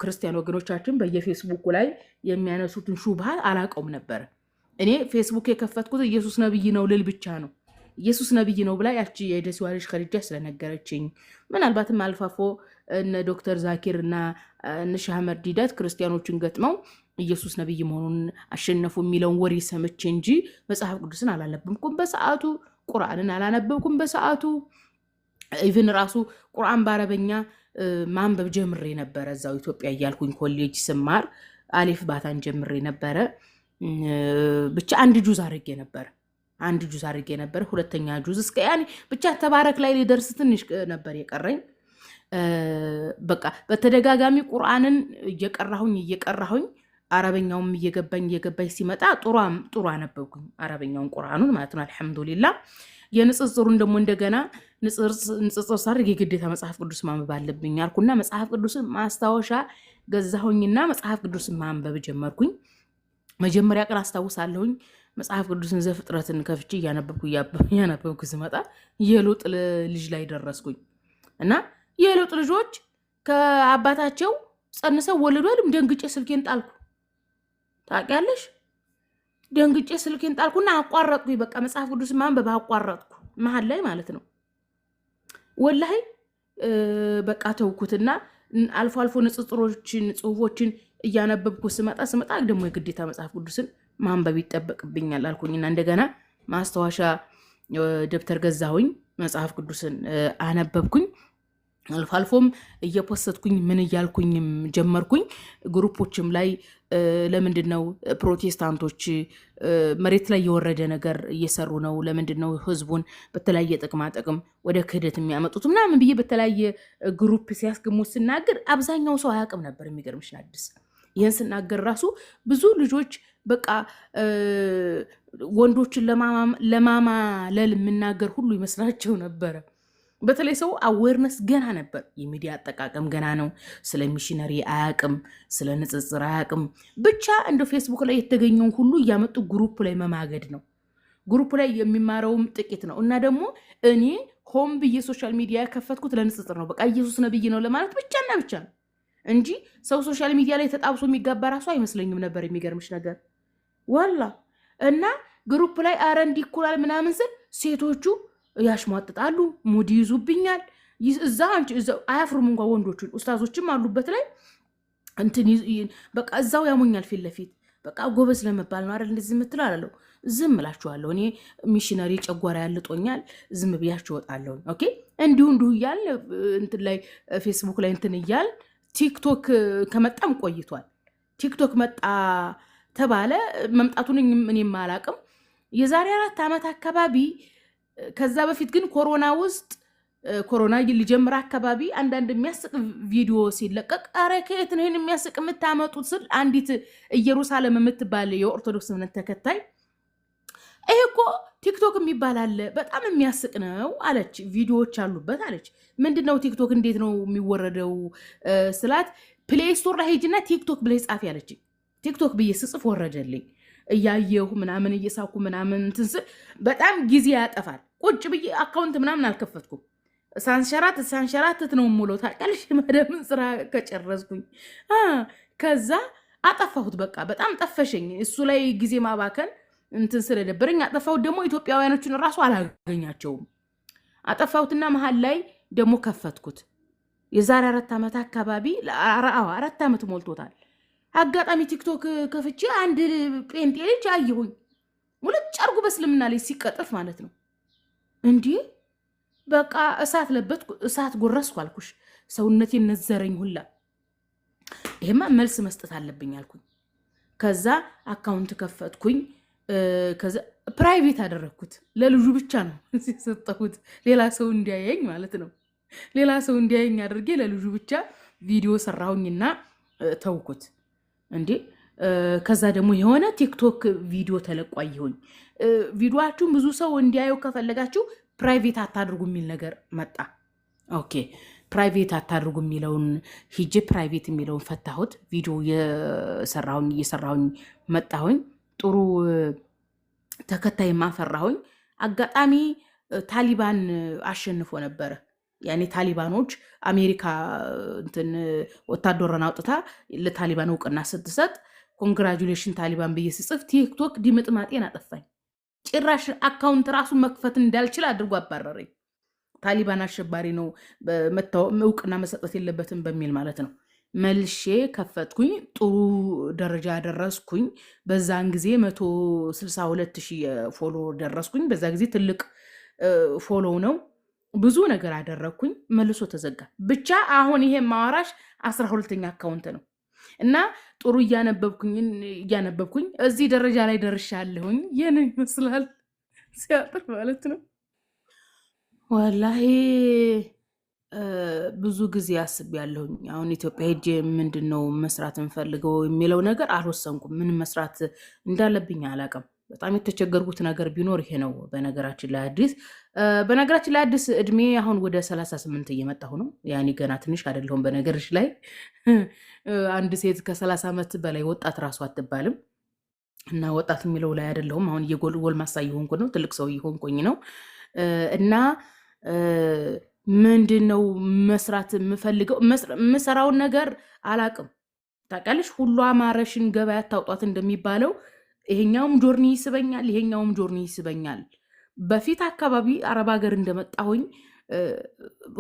ክርስቲያን ወገኖቻችን በየፌስቡክ ላይ የሚያነሱትን ሹብሃ አላቀውም ነበር። እኔ ፌስቡክ የከፈትኩት ኢየሱስ ነብይ ነው ልል ብቻ ነው። ኢየሱስ ነብይ ነው ብላ ያቺ የደሲዋ ልጅ ከልጃ ስለነገረችኝ ምናልባትም አልፋፎ እነ ዶክተር ዛኪር እና እነ ሻህ አህመድ ዲዳት ክርስቲያኖችን ገጥመው ኢየሱስ ነብይ መሆኑን አሸነፉ የሚለውን ወሬ ሰምቼ እንጂ መጽሐፍ ቅዱስን አላነበብኩም በሰዓቱ። ቁርአንን አላነበብኩም በሰዓቱ። ኢቭን ራሱ ቁርአን በአረበኛ ማንበብ ጀምሬ ነበረ። እዛው ኢትዮጵያ እያልኩኝ ኮሌጅ ስማር አሊፍ ባታን ጀምሬ ነበረ። ብቻ አንድ ጁዝ አድርጌ ነበር። ሁለተኛ ጁዝ እስከ ያኔ ብቻ ተባረክ ላይ ሊደርስ ትንሽ ነበር የቀረኝ። በቃ በተደጋጋሚ ቁርአንን እየቀራሁኝ አረበኛውም እየገባኝ ሲመጣ ጥሩ አነበብኩኝ። አረበኛውን ቁርአኑን ማለት ነው። አልሐምዱሊላህ። የንጽጽሩን ደግሞ እንደገና ንጽጽር ሳድርግ የግዴታ መጽሐፍ ቅዱስ ማንበብ አለብኝ አልኩና መጽሐፍ ቅዱስን ማስታወሻ ገዛሁኝና መጽሐፍ ቅዱስን ማንበብ ጀመርኩኝ። መጀመሪያ ቀን አስታውሳለሁኝ መጽሐፍ ቅዱስን ዘፍጥረትን ከፍቼ እያነበብኩ ስመጣ የሎጥ ልጅ ላይ ደረስኩኝ እና የሎጥ ልጆች ከአባታቸው ጸንሰው ወለዱ። ደንግጬ ስልኬን ጣልኩ። ታውቂያለሽ? ደንግጬ ስልኬን ጣልኩና አቋረጥኩኝ። በቃ መጽሐፍ ቅዱስ ማንበብ አቋረጥኩ መሀል ላይ ማለት ነው። ወላሂ በቃ ተውኩትና አልፎ አልፎ ጽሁፎችን እያነበብኩ ስመጣ ደግሞ የግዴታ መጽሐፍ ቅዱስን ማንበብ ይጠበቅብኛል አልኩኝና እንደገና ማስታወሻ ደብተር ገዛሁኝ። መጽሐፍ ቅዱስን አነበብኩኝ። አልፎ አልፎም እየፖስትኩኝ ምን እያልኩኝም ጀመርኩኝ። ግሩፖችም ላይ ለምንድነው ፕሮቴስታንቶች መሬት ላይ የወረደ ነገር እየሰሩ ነው? ለምንድነው ህዝቡን በተለያየ ጥቅም ወደ ክህደት የሚያመጡት ምናምን ብዬ በተለያየ ግሩፕ ሲያስገሙ ስናገር አብዛኛው ሰው አያውቅም ነበር። የሚገርምሽ አዲስ ይህን ስናገር ራሱ ብዙ ልጆች በቃ ወንዶችን ለማማለል የምናገር ሁሉ ይመስላቸው ነበረ። በተለይ ሰው አዌርነስ ገና ነበር። የሚዲያ አጠቃቀም ገና ነው። ስለ ሚሽነሪ አያቅም፣ ስለ ንጽጽር አያቅም። ብቻ እንደ ፌስቡክ ላይ የተገኘውን ሁሉ እያመጡ ግሩፕ ላይ መማገድ ነው። ግሩፕ ላይ የሚማረውም ጥቂት ነው። እና ደግሞ እኔ ሆም ብዬ ሶሻል ሚዲያ ያከፈትኩት ለንጽጽር ነው። በቃ ኢየሱስ ነብይ ነው ለማለት ብቻና ብቻ ነው እንጂ ሰው ሶሻል ሚዲያ ላይ ተጣብሶ የሚጋባ ራሱ አይመስለኝም ነበር። የሚገርምሽ ነገር ዋላ እና ግሩፕ ላይ አረ እንዲኩላል ምናምን ስል ሴቶቹ ያሽሟጥጣሉ፣ ሙድ ይዙብኛል። እዛ አያፍሩም እንኳን ወንዶቹን ኡስታዞችም አሉበት ላይ እንትን በቃ እዛው ያሙኛል ፊት ለፊት። በቃ ጎበዝ ለመባል ነው አይደል እንደዚህ የምትለው አላለው። ዝም እላችኋለሁ። እኔ ሚሽነሪ ጨጓራ ያልጦኛል፣ ዝም ብያችሁ እወጣለሁ። ኦኬ እንዲሁ እያል እንትን ላይ ፌስቡክ ላይ እንትን እያል ቲክቶክ ከመጣም ቆይቷል። ቲክቶክ መጣ ተባለ። መምጣቱን እኔም አላቅም። የዛሬ 4 ዓመት አካባቢ። ከዛ በፊት ግን ኮሮና ውስጥ ኮሮና ሊጀምር አካባቢ አንዳንድ የሚያስቅ ቪዲዮ ሲለቀቅ አረ ከየት ነው ይህን የሚያስቅ የምታመጡት ስል አንዲት ኢየሩሳሌም የምትባል የኦርቶዶክስ እምነት ተከታይ ይሄ እኮ ቲክቶክ የሚባል አለ በጣም የሚያስቅ ነው አለች። ቪዲዮዎች አሉበት አለች። ምንድነው ቲክቶክ እንዴት ነው የሚወረደው ስላት ፕሌይ ስቶር ላይ ሄጅና ቲክቶክ ብለህ ጻፊ አለች። ቲክቶክ ብዬ ስጽፍ ወረደልኝ። እያየሁ ምናምን እየሳኩ ምናምን እንትን ስል በጣም ጊዜ ያጠፋል። ቁጭ ብዬ አካውንት ምናምን አልከፈትኩም። ሳንሸራትት ነው ሙሎ ታውቂያለሽ። መደምን ስራ ከጨረስኩኝ ከዛ አጠፋሁት። በቃ በጣም ጠፈሸኝ። እሱ ላይ ጊዜ ማባከን እንትን ስለደበረኝ አጠፋሁት። ደግሞ ኢትዮጵያውያኖችን እራሱ አላገኛቸውም። አጠፋሁትና መሀል ላይ ደግሞ ከፈትኩት። የዛሬ 4 ዓመት አካባቢ 4 ዓመት ሞልቶታል። አጋጣሚ ቲክቶክ ከፍቼ አንድ ጴንጤ ልጅ አየሁኝ። ሙልጭ አርጉ በእስልምና ላይ ሲቀጠፍ ማለት ነው። እንዲህ በቃ እሳት ለበትኩ፣ እሳት ጎረስኩ አልኩሽ። ሰውነቴን ነዘረኝ ሁላ። ይሄማ መልስ መስጠት አለብኝ አልኩኝ። ከዛ አካውንት ከፈትኩኝ። ከዛ ፕራይቬት አደረግኩት። ለልጁ ብቻ ነው የሰጠሁት፣ ሌላ ሰው እንዲያየኝ ማለት ነው። ሌላ ሰው እንዲያየኝ አድርጌ ለልጁ ብቻ ቪዲዮ ሰራሁኝና ተውኩት። እንዴ ከዛ ደግሞ የሆነ ቲክቶክ ቪዲዮ ተለቋየሁኝ። ቪዲዮአችሁን ብዙ ሰው እንዲያየው ከፈለጋችሁ ፕራይቬት አታድርጉ የሚል ነገር መጣ። ኦኬ ፕራይቬት አታድርጉ የሚለውን ሂጄ ፕራይቬት የሚለውን ፈታሁት። ቪዲዮ እየሰራሁኝ መጣሁኝ። ጥሩ ተከታይ ማፈራሁኝ። አጋጣሚ ታሊባን አሸንፎ ነበረ። ያኔ ታሊባኖች አሜሪካ እንትን ወታደሮን አውጥታ ለታሊባን እውቅና ስትሰጥ ኮንግራጁሌሽን ታሊባን ብዬ ስጽፍ ቲክቶክ ዲምጥማጤን አጠፋኝ። ጭራሽ አካውንት ራሱ መክፈት እንዳልችል አድርጎ አባረረኝ። ታሊባን አሸባሪ ነው እውቅና መሰጠት የለበትም በሚል ማለት ነው። መልሼ ከፈትኩኝ። ጥሩ ደረጃ ደረስኩኝ። በዛን ጊዜ 162,000 ፎሎ ደረስኩኝ። በዛ ጊዜ ትልቅ ፎሎ ነው። ብዙ ነገር አደረግኩኝ። መልሶ ተዘጋ። ብቻ አሁን ይሄ ማዋራሽ 12ኛ አካውንት ነው እና ጥሩ እያነበብኩኝ እዚህ ደረጃ ላይ ደርሻለሁኝ። ይህን ይመስላል ሲያጥር ማለት ነው። ወላሂ ብዙ ጊዜ አስቤያለሁኝ። አሁን ኢትዮጵያ ሄጄ ምንድን ነው መስራት እንፈልገው የሚለው ነገር አልወሰንኩም። ምን መስራት እንዳለብኝ አላውቅም። በጣም የተቸገርኩት ነገር ቢኖር ይሄ ነው። በነገራችን ላይ አዲስ እድሜ አሁን ወደ 38 እየመጣሁ ነው። ያኔ ገና ትንሽ አይደለሁም። በነገርሽ ላይ አንድ ሴት ከ30 ዓመት በላይ ወጣት ራሱ አትባልም እና ወጣት የሚለው ላይ አይደለሁም። አሁን ጎልማሳ እየሆንኩ ነው። ትልቅ ሰው እየሆንኩኝ ነው እና ምንድን ነው መስራት የምፈልገው? የምሰራውን ነገር አላቅም። ታውቂያለሽ፣ ሁሉ አማረሽን ገበያ ታውጧት እንደሚባለው ይሄኛውም ጆርኒ ይስበኛል፣ ይሄኛውም ጆርኒ ይስበኛል። በፊት አካባቢ አረብ ሀገር እንደመጣሁኝ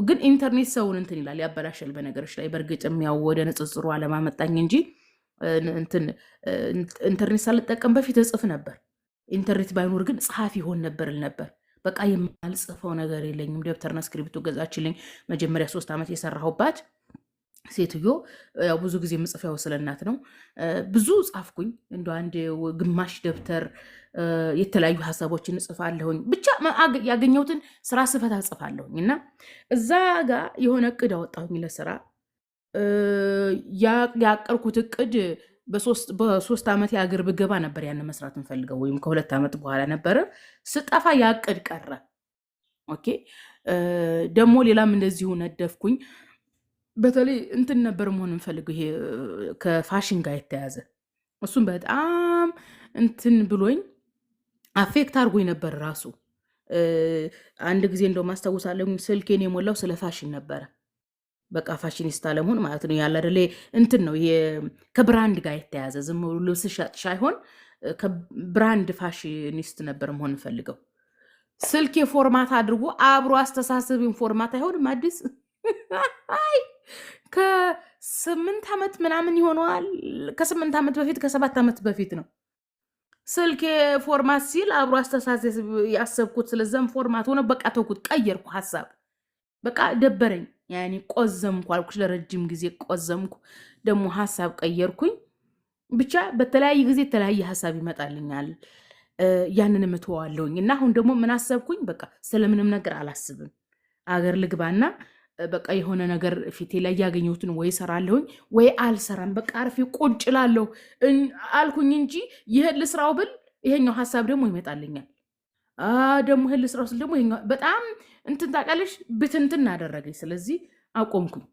ግን ኢንተርኔት ሰውን እንትን ይላል፣ ያበላሻል። በነገሮች ላይ በእርግጥም ያው ወደ ንጽጽሩ አለማመጣኝ እንጂ ኢንተርኔት ሳልጠቀም በፊት እጽፍ ነበር። ኢንተርኔት ባይኖር ግን ጸሐፊ ይሆን ነበር ነበር። በቃ የማልጽፈው ነገር የለኝም። ደብተርና እስክሪብቶ ገዛችልኝ። መጀመሪያ 3 ዓመት የሰራሁባት ሴትዮ ያው ብዙ ጊዜ የምጽፈው ስለናት ነው። ብዙ ጻፍኩኝ። እንደ አንድ ግማሽ ደብተር የተለያዩ ሀሳቦችን እጽፋለሁኝ። ብቻ ያገኘሁትን ስራ ስፈታ እጽፋለሁኝ እና እዛ ጋር የሆነ እቅድ አወጣሁኝ ለስራ። ያቀርኩት እቅድ በ3 ዓመት የአገር ብገባ ነበር ያን መስራት እንፈልገው፣ ወይም ከ2 ዓመት በኋላ ነበረ። ስጠፋ ያቅድ ቀረ። ኦኬ ደግሞ ሌላም እንደዚሁ ነደፍኩኝ። በተለይ እንትን ነበር መሆን እንፈልገው፣ ይሄ ከፋሽን ጋር የተያዘ እሱም በጣም እንትን ብሎኝ አፌክት አድርጎኝ ነበር ራሱ። አንድ ጊዜ እንደውም አስታውሳለሁ ስልኬን የሞላው ስለ ፋሽን ነበረ። በቃ ፋሽኒስታ ለመሆን ማለት ነው። ያለ አይደለ እንትን ነው ይሄ ከብራንድ ጋር የተያዘ ዝም ብሎ ልብስ ሻጭ ሳይሆን ከብራንድ ፋሽኒስት ነበር መሆን እንፈልገው። ስልኬ ፎርማት አድርጎ አብሮ አስተሳሰብን ፎርማት አይሆንም አዲስ አይ ከ8 ዓመት ምናምን ይሆነዋል። ከ8 ዓመት በፊት ከ7 ዓመት በፊት ነው ስልኬ ፎርማት ሲል አብሮ አስተሳሰብ ያሰብኩት ስለዛም ፎርማት ሆነ። በቃ ተውኩት፣ ቀየርኩ ሀሳብ። በቃ ደበረኝ። ያኔ ቆዘምኩ አልኩሽ፣ ለረጅም ጊዜ ቆዘምኩ። ደግሞ ሀሳብ ቀየርኩኝ። ብቻ በተለያየ ጊዜ የተለያየ ሀሳብ ይመጣልኛል። ያንን እተዋለሁኝ እና አሁን ደግሞ ምን አሰብኩኝ? በቃ ስለምንም ነገር አላስብም። አገር ልግባና በቃ የሆነ ነገር ፊቴ ላይ ያገኘሁትን ወይ ሰራለሁኝ ወይ አልሰራም፣ በቃ አርፌ ቁጭ እላለሁ አልኩኝ እንጂ ይሄን ልስራው ብል ይሄኛው ሐሳብ ደግሞ ይመጣልኛል። ደግሞ ይሄን ልስራው ስል ደግሞ ይሄኛው በጣም እንትን ታውቃለሽ ብትንትን አደረገኝ። ስለዚህ አቆምኩኝ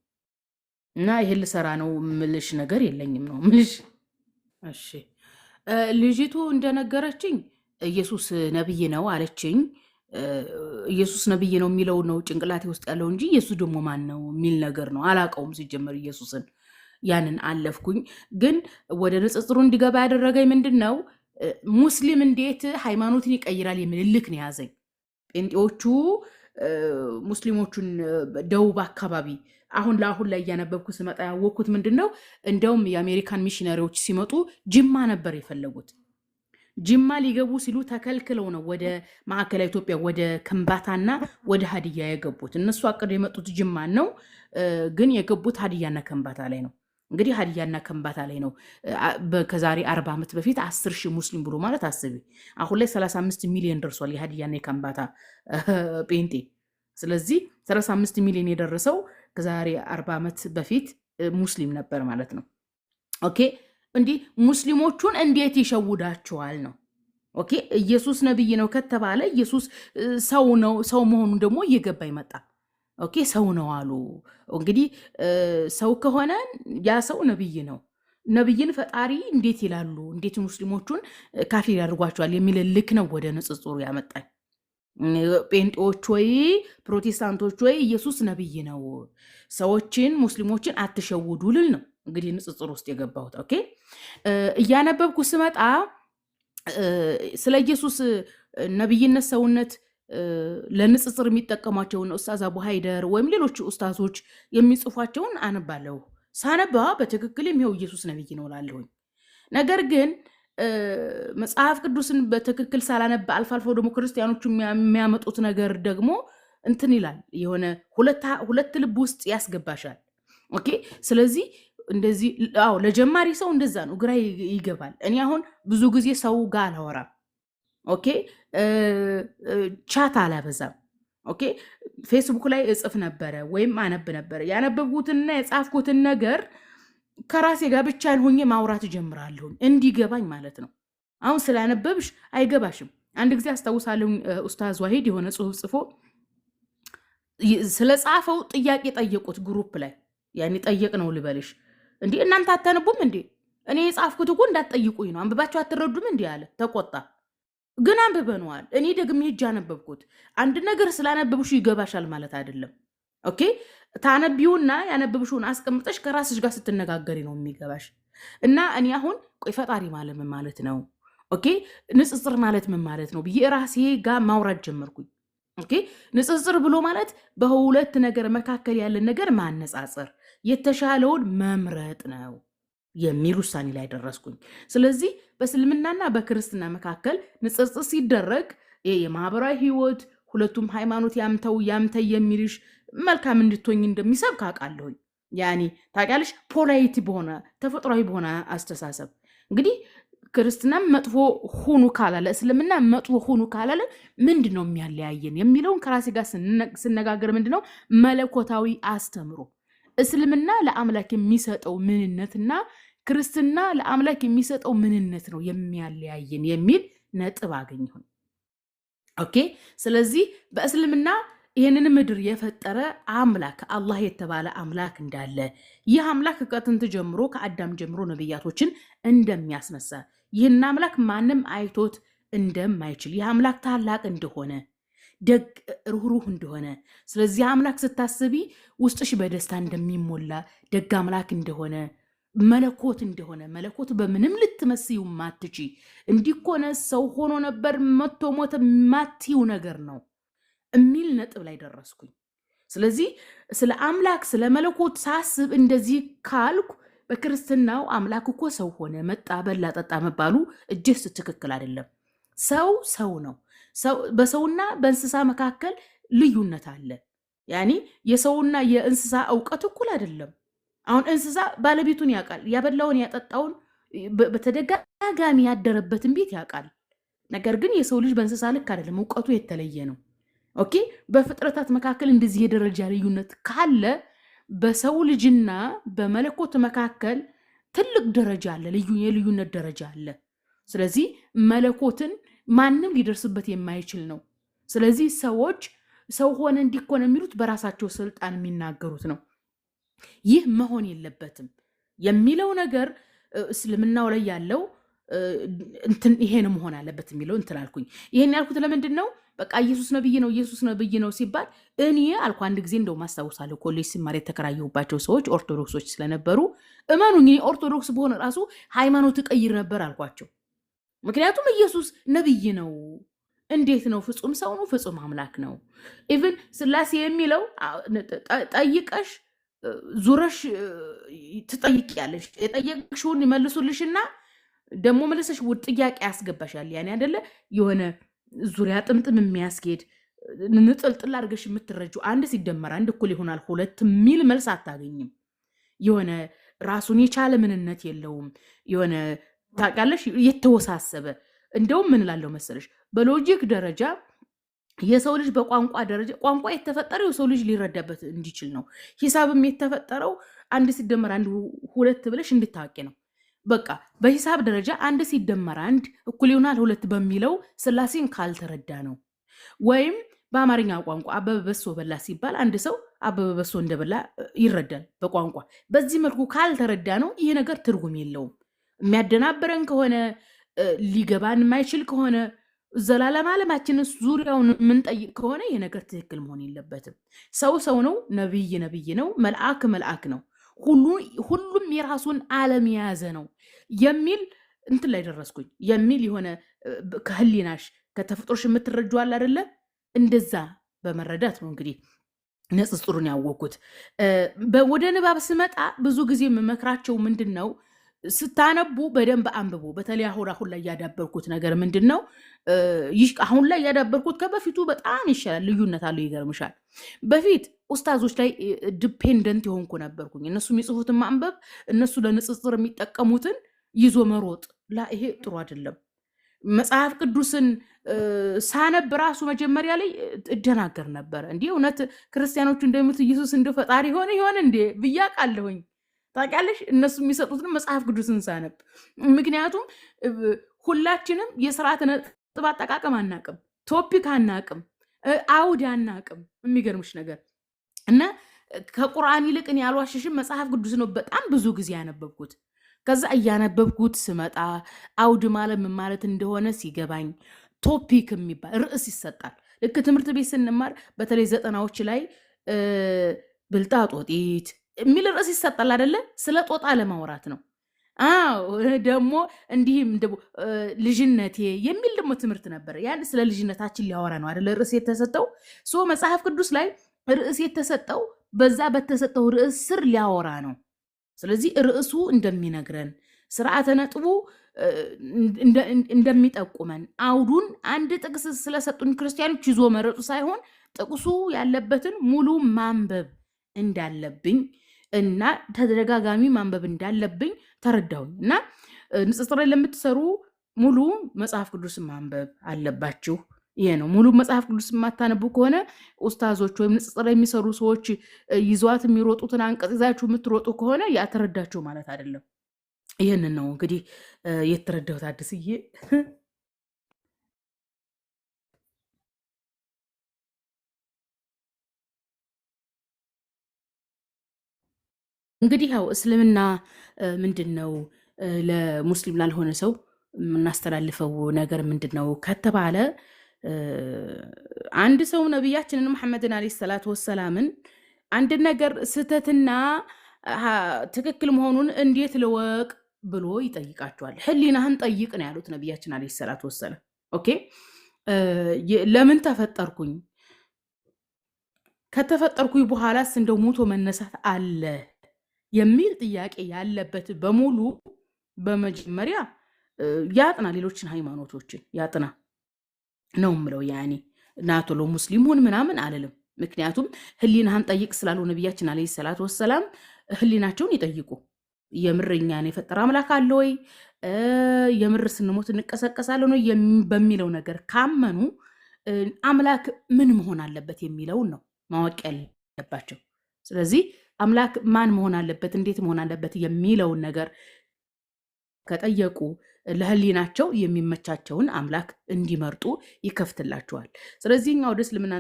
እና ይሄን ልሰራ ነው ምልሽ ነገር የለኝም ነው ምልሽ። እሺ ልጅቱ እንደነገረችኝ ኢየሱስ ነብይ ነው አለችኝ። ኢየሱስ ነብይ ነው የሚለው ነው ጭንቅላቴ ውስጥ ያለው እንጂ ኢየሱስ ደግሞ ማን ነው የሚል ነገር ነው አላውቀውም ሲጀመር ኢየሱስን። ያንን አለፍኩኝ። ግን ወደ ንጽጽሩ እንዲገባ ያደረገኝ ምንድን ነው ሙስሊም እንዴት ሃይማኖትን ይቀይራል የሚል ልክ ነው ያዘኝ። ጴንጤዎቹ ሙስሊሞቹን ደቡብ አካባቢ አሁን ለአሁን ላይ እያነበብኩ ስመጣ ያወቅኩት ምንድን ነው እንደውም የአሜሪካን ሚሽነሪዎች ሲመጡ ጅማ ነበር የፈለጉት። ጅማ ሊገቡ ሲሉ ተከልክለው ነው ወደ ማዕከላዊ ኢትዮጵያ ወደ ከምባታና ወደ ሀዲያ የገቡት። እነሱ አቅድ የመጡት ጅማን ነው፣ ግን የገቡት ሀዲያና ከምባታ ላይ ነው። እንግዲህ ሀዲያና ከምባታ ላይ ነው። ከዛሬ 40 ዓመት በፊት 10 ሺህ ሙስሊም ብሎ ማለት አስቢ። አሁን ላይ 35 ሚሊዮን ደርሷል የሀዲያና የከምባታ ጴንጤ። ስለዚህ 35 ሚሊዮን የደረሰው ከዛሬ 40 ዓመት በፊት ሙስሊም ነበር ማለት ነው። ኦኬ እንዲህ ሙስሊሞቹን እንዴት ይሸውዳቸዋል ነው። ኦኬ ኢየሱስ ነብይ ነው ከተባለ ኢየሱስ ሰው ነው፣ ሰው መሆኑን ደግሞ እየገባ ይመጣ። ኦኬ ሰው ነው አሉ። እንግዲህ ሰው ከሆነ ያ ሰው ነብይ ነው። ነብይን ፈጣሪ እንዴት ይላሉ? እንዴት ሙስሊሞቹን ካፊር ያደርጓቸዋል የሚል ልክ ነው ወደ ንጽጽሩ ያመጣኝ። ጴንጤዎች ወይ ፕሮቴስታንቶች ወይ ኢየሱስ ነብይ ነው፣ ሰዎችን ሙስሊሞችን አትሸውዱ ልል ነው እንግዲህ ንጽጽር ውስጥ የገባሁት። ኦኬ እያነበብኩ ስመጣ ስለ ኢየሱስ ነብይነት ሰውነት ለንጽጽር የሚጠቀሟቸውን ኡስታዝ አቡ ሃይደር ወይም ሌሎች ኡስታዞች የሚጽፏቸውን አነባለሁ። ሳነባ በትክክል ይኸው ኢየሱስ ነብይ ነው እላለሁኝ። ነገር ግን መጽሐፍ ቅዱስን በትክክል ሳላነባ አልፎ አልፎ ደግሞ ክርስቲያኖቹ የሚያመጡት ነገር ደግሞ እንትን ይላል፣ የሆነ ሁለት ልብ ውስጥ ያስገባሻል። ኦኬ ስለዚህ እንደዚህ ለጀማሪ ሰው እንደዛ ነው፣ ግራ ይገባል። እኔ አሁን ብዙ ጊዜ ሰው ጋር አላወራም። ኦኬ ቻት አላበዛም። ኦኬ ፌስቡክ ላይ እጽፍ ነበረ ወይም አነብ ነበረ። ያነበብኩትንና የጻፍኩትን ነገር ከራሴ ጋር ብቻ ሆኜ ማውራት ጀምራለሁ እንዲገባኝ ማለት ነው። አሁን ስላነበብሽ አይገባሽም። አንድ ጊዜ አስታውሳለሁ ኡስታዝ ዋሂድ የሆነ ጽሁፍ ጽፎ ስለጻፈው ጥያቄ ጠየቁት ግሩፕ ላይ። ያኔ ጠየቅ ነው ልበልሽ፣ እንዴ እናንተ አታነቡም እንዴ? እኔ የጻፍኩት እኮ እንዳትጠይቁኝ ነው፣ አንብባችሁ አትረዱም እንዴ አለ። ተቆጣ። ግን አንብበነዋል። እኔ ደግሜ ሄጄ አነበብኩት። አንድ ነገር ስላነበብሹ ይገባሻል ማለት አይደለም። ኦኬ ታነቢውና ያነበብሽውን አስቀምጠሽ ከራስሽ ጋር ስትነጋገሪ ነው የሚገባሽ። እና እኔ አሁን ቆይ ፈጣሪ ማለት ምን ማለት ነው? ኦኬ ንጽጽር ማለት ምን ማለት ነው ብዬ ራሴ ጋር ማውራት ጀመርኩኝ። ኦኬ ንጽጽር ብሎ ማለት በሁለት ነገር መካከል ያለን ነገር ማነጻጸር፣ የተሻለውን መምረጥ ነው የሚል ውሳኔ ላይ ደረስኩኝ። ስለዚህ በእስልምናና በክርስትና መካከል ንጽጽር ሲደረግ የማህበራዊ ህይወት ሁለቱም ሃይማኖት ያምተው የሚልሽ መልካም እንድትሆኝ እንደሚሰብክ አውቃለሁኝ። ያኔ ታውቂያለሽ ፖላይቲ በሆነ ተፈጥሯዊ በሆነ አስተሳሰብ እንግዲህ ክርስትናም መጥፎ ሁኑ ካላለ እስልምና መጥፎ ሁኑ ካላለ ምንድን ነው የሚያለያየን የሚለውን ከራሴ ጋር ስነጋገር ምንድነው መለኮታዊ አስተምሮ እስልምና ለአምላክ የሚሰጠው ምንነትና ክርስትና ለአምላክ የሚሰጠው ምንነት ነው የሚያለያየን የሚል ነጥብ አገኘሁ። ኦኬ ስለዚህ በእስልምና ይህንን ምድር የፈጠረ አምላክ አላህ የተባለ አምላክ እንዳለ፣ ይህ አምላክ ከጥንት ጀምሮ ከአዳም ጀምሮ ነብያቶችን እንደሚያስነሳ፣ ይህን አምላክ ማንም አይቶት እንደማይችል፣ ይህ አምላክ ታላቅ እንደሆነ፣ ደግ ሩህሩህ እንደሆነ፣ ስለዚህ አምላክ ስታስቢ ውስጥሽ በደስታ እንደሚሞላ፣ ደግ አምላክ እንደሆነ፣ መለኮት እንደሆነ፣ መለኮት በምንም ልትመስዩ ማትቺ፣ እንዲኮነ ሰው ሆኖ ነበር መቶ ሞተ ማትዩ ነገር ነው የሚል ነጥብ ላይ ደረስኩኝ። ስለዚህ ስለ አምላክ ስለ መለኮት ሳስብ እንደዚህ ካልኩ በክርስትናው አምላክ እኮ ሰው ሆነ መጣ በላ ጠጣ መባሉ እጅስ ትክክል አይደለም። ሰው ነው። በሰውና በእንስሳ መካከል ልዩነት አለ። ያኒ የሰውና የእንስሳ እውቀት እኩል አይደለም። አሁን እንስሳ ባለቤቱን ያውቃል፣ ያበላውን ያጠጣውን በተደጋጋሚ ያደረበትን ቤት ያውቃል። ነገር ግን የሰው ልጅ በእንስሳ ልክ አይደለም፣ እውቀቱ የተለየ ነው። ኦኬ በፍጥረታት መካከል እንደዚህ የደረጃ ልዩነት ካለ በሰው ልጅና በመለኮት መካከል ትልቅ ደረጃ አለ፣ የልዩነት ደረጃ አለ። ስለዚህ መለኮትን ማንም ሊደርስበት የማይችል ነው። ስለዚህ ሰዎች ሰው ሆነ እንዲኮነ የሚሉት በራሳቸው ስልጣን የሚናገሩት ነው። ይህ መሆን የለበትም የሚለው ነገር እስልምናው ላይ ያለው ይሄን መሆን አለበት የሚለው እንትን አልኩኝ። ይሄን ያልኩት ለምንድን ነው? በቃ ኢየሱስ ነብይ ነው፣ ኢየሱስ ነብይ ነው ሲባል እኔ አልኩ አንድ ጊዜ እንደው ማስታውሳለሁ፣ ኮሌጅ ሲማር የተከራየሁባቸው ሰዎች ኦርቶዶክሶች ስለነበሩ እመኑኝ ኦርቶዶክስ በሆነ ራሱ ሃይማኖት ቀይር ነበር አልኳቸው። ምክንያቱም ኢየሱስ ነብይ ነው። እንዴት ነው? ፍጹም ሰው ነው፣ ፍጹም አምላክ ነው። ኢቭን ስላሴ የሚለው ጠይቀሽ ዙረሽ ትጠይቂያለሽ፣ የጠየቅሽውን ይመልሱልሽና ደግሞ መልሰሽ ውድ ጥያቄ ያስገባሻል። ያኔ አይደለ የሆነ ዙሪያ ጥምጥም የሚያስኬድ ንጥልጥል አድርገሽ የምትረጁ አንድ ሲደመር አንድ እኩል ይሆናል ሁለት የሚል መልስ አታገኝም። የሆነ ራሱን የቻለ ምንነት የለውም። የሆነ ታውቂያለሽ የተወሳሰበ እንደውም ምን እላለሁ መሰለሽ በሎጂክ ደረጃ የሰው ልጅ በቋንቋ ደረጃ ቋንቋ የተፈጠረው የሰው ልጅ ሊረዳበት እንዲችል ነው። ሂሳብም የተፈጠረው አንድ ሲደመር አንድ ሁለት ብለሽ እንድታወቂ ነው። በቃ በሂሳብ ደረጃ አንድ ሲደመር አንድ እኩል ይሆናል ሁለት በሚለው ስላሴን ካልተረዳ ነው። ወይም በአማርኛ ቋንቋ አበበ በሶ በላ ሲባል አንድ ሰው አበበ በሶ እንደበላ ይረዳል በቋንቋ። በዚህ መልኩ ካልተረዳ ነው ይሄ ነገር ትርጉም የለውም። የሚያደናብረን ከሆነ ሊገባን የማይችል ከሆነ ዘላለም ዓለማችንን ዙሪያውን የምንጠይቅ ከሆነ ይሄ ነገር ትክክል መሆን የለበትም። ሰው ሰው ነው፣ ነብይ ነብይ ነው፣ መልአክ መልአክ ነው፣ ሁሉም የራሱን ዓለም የያዘ ነው የሚል እንትን ላይ ደረስኩኝ። የሚል የሆነ ከህሊናሽ ከተፈጥሮሽ የምትረጁዋል አይደለ? እንደዛ በመረዳት ነው እንግዲህ ንጽጽሩን ያወቅኩት። ወደ ንባብ ስመጣ ብዙ ጊዜ የምመክራቸው ምንድን ነው ስታነቡ በደንብ አንብቡ። በተለይ አሁን ላይ ያዳበርኩት ነገር ምንድን ነው? አሁን ላይ ያዳበርኩት ከበፊቱ በጣም ይሻላል። ልዩነት አለው። ይገርምሻል። በፊት ኡስታዞች ላይ ዲፔንደንት የሆንኩ ነበርኩኝ። እነሱ የሚጽፉትን ማንበብ፣ እነሱ ለንጽጽር የሚጠቀሙትን ይዞ መሮጥ። ይሄ ጥሩ አይደለም። መጽሐፍ ቅዱስን ሳነብ ራሱ መጀመሪያ ላይ እደናገር ነበረ። እንዲህ እውነት ክርስቲያኖቹ እንደሚሉት ኢየሱስ እንደ ፈጣሪ ሆነ እንዴ ብያ ቃለሁኝ። ታውቂያለሽ እነሱ የሚሰጡትን መጽሐፍ ቅዱስን ሳነብ። ምክንያቱም ሁላችንም የስርዓተ ነጥብ አጠቃቀም አናቅም፣ ቶፒክ አናቅም፣ አውድ አናቅም። የሚገርምሽ ነገር እና ከቁርአን ይልቅን ያልዋሸሽም መጽሐፍ ቅዱስ ነው በጣም ብዙ ጊዜ ያነበብኩት። ከዛ እያነበብኩት ስመጣ አውድ ማለት ምን ማለት እንደሆነ ሲገባኝ ቶፒክ የሚባል ርዕስ ይሰጣል። ልክ ትምህርት ቤት ስንማር በተለይ 90ዎች ላይ ብልጣጦጢት የሚል ርዕስ ይሰጣል አይደለ? ስለ ጦጣ ለማውራት ነው። ደግሞ እንዲህም ልጅነቴ የሚል ደግሞ ትምህርት ነበር። ያን ስለ ልጅነታችን ሊያወራ ነው አይደለ? ርዕስ የተሰጠው መጽሐፍ ቅዱስ ላይ ርዕስ የተሰጠው በዛ በተሰጠው ርዕስ ስር ሊያወራ ነው። ስለዚህ ርዕሱ እንደሚነግረን ስርዓተ ነጥቡ እንደሚጠቁመን አውዱን አንድ ጥቅስ ስለሰጡን ክርስቲያኖች ይዞ መረጡ ሳይሆን ጥቅሱ ያለበትን ሙሉ ማንበብ እንዳለብኝ እና ተደጋጋሚ ማንበብ እንዳለብኝ ተረዳሁኝ። እና ንጽጽር ላይ ለምትሰሩ ሙሉ መጽሐፍ ቅዱስ ማንበብ አለባችሁ። ይሄ ነው። ሙሉ መጽሐፍ ቅዱስ የማታነቡ ከሆነ ኡስታዞች ወይም ንጽጽር ላይ የሚሰሩ ሰዎች ይዟት የሚሮጡትን አንቀጽ ይዛችሁ የምትሮጡ ከሆነ ያተረዳችሁ ማለት አይደለም። ይህንን ነው እንግዲህ የተረዳሁት። አዲስዬ እንግዲህ ያው እስልምና ምንድን ነው ለሙስሊም ላልሆነ ሰው የምናስተላልፈው ነገር ምንድን ነው ከተባለ አንድ ሰው ነቢያችንን መሐመድን ዓለይሂ ሰላቱ ወሰላምን አንድ ነገር ስህተትና ትክክል መሆኑን እንዴት ልወቅ ብሎ ይጠይቃቸዋል። ህሊናህን ጠይቅ ነው ያሉት ነቢያችን ዓለይሂ ሰላቱ ወሰላም። ኦኬ ለምን ተፈጠርኩኝ? ከተፈጠርኩኝ በኋላስ እንደው ሞቶ መነሳት አለ የሚል ጥያቄ ያለበት በሙሉ በመጀመሪያ ያጥና፣ ሌሎችን ሃይማኖቶችን ያጥና ነው ምለው። ያኔ ናቶሎ ሙስሊም ሁን ምናምን አልልም። ምክንያቱም ህሊናህን ጠይቅ ስላሉ ነቢያችን ዓለይሂ ሰላቱ ወሰላም ህሊናቸውን ይጠይቁ። የምር እኛን የፈጠረ አምላክ አለ ወይ? የምር ስንሞት እንቀሰቀሳለን ወይ በሚለው ነገር ካመኑ አምላክ ምን መሆን አለበት የሚለውን ነው ማወቅ ያለባቸው። ስለዚህ አምላክ ማን መሆን አለበት እንዴት መሆን አለበት የሚለውን ነገር ከጠየቁ ለህሊናቸው የሚመቻቸውን አምላክ እንዲመርጡ ይከፍትላቸዋል። ስለዚህ እኛ ወደ እስልምና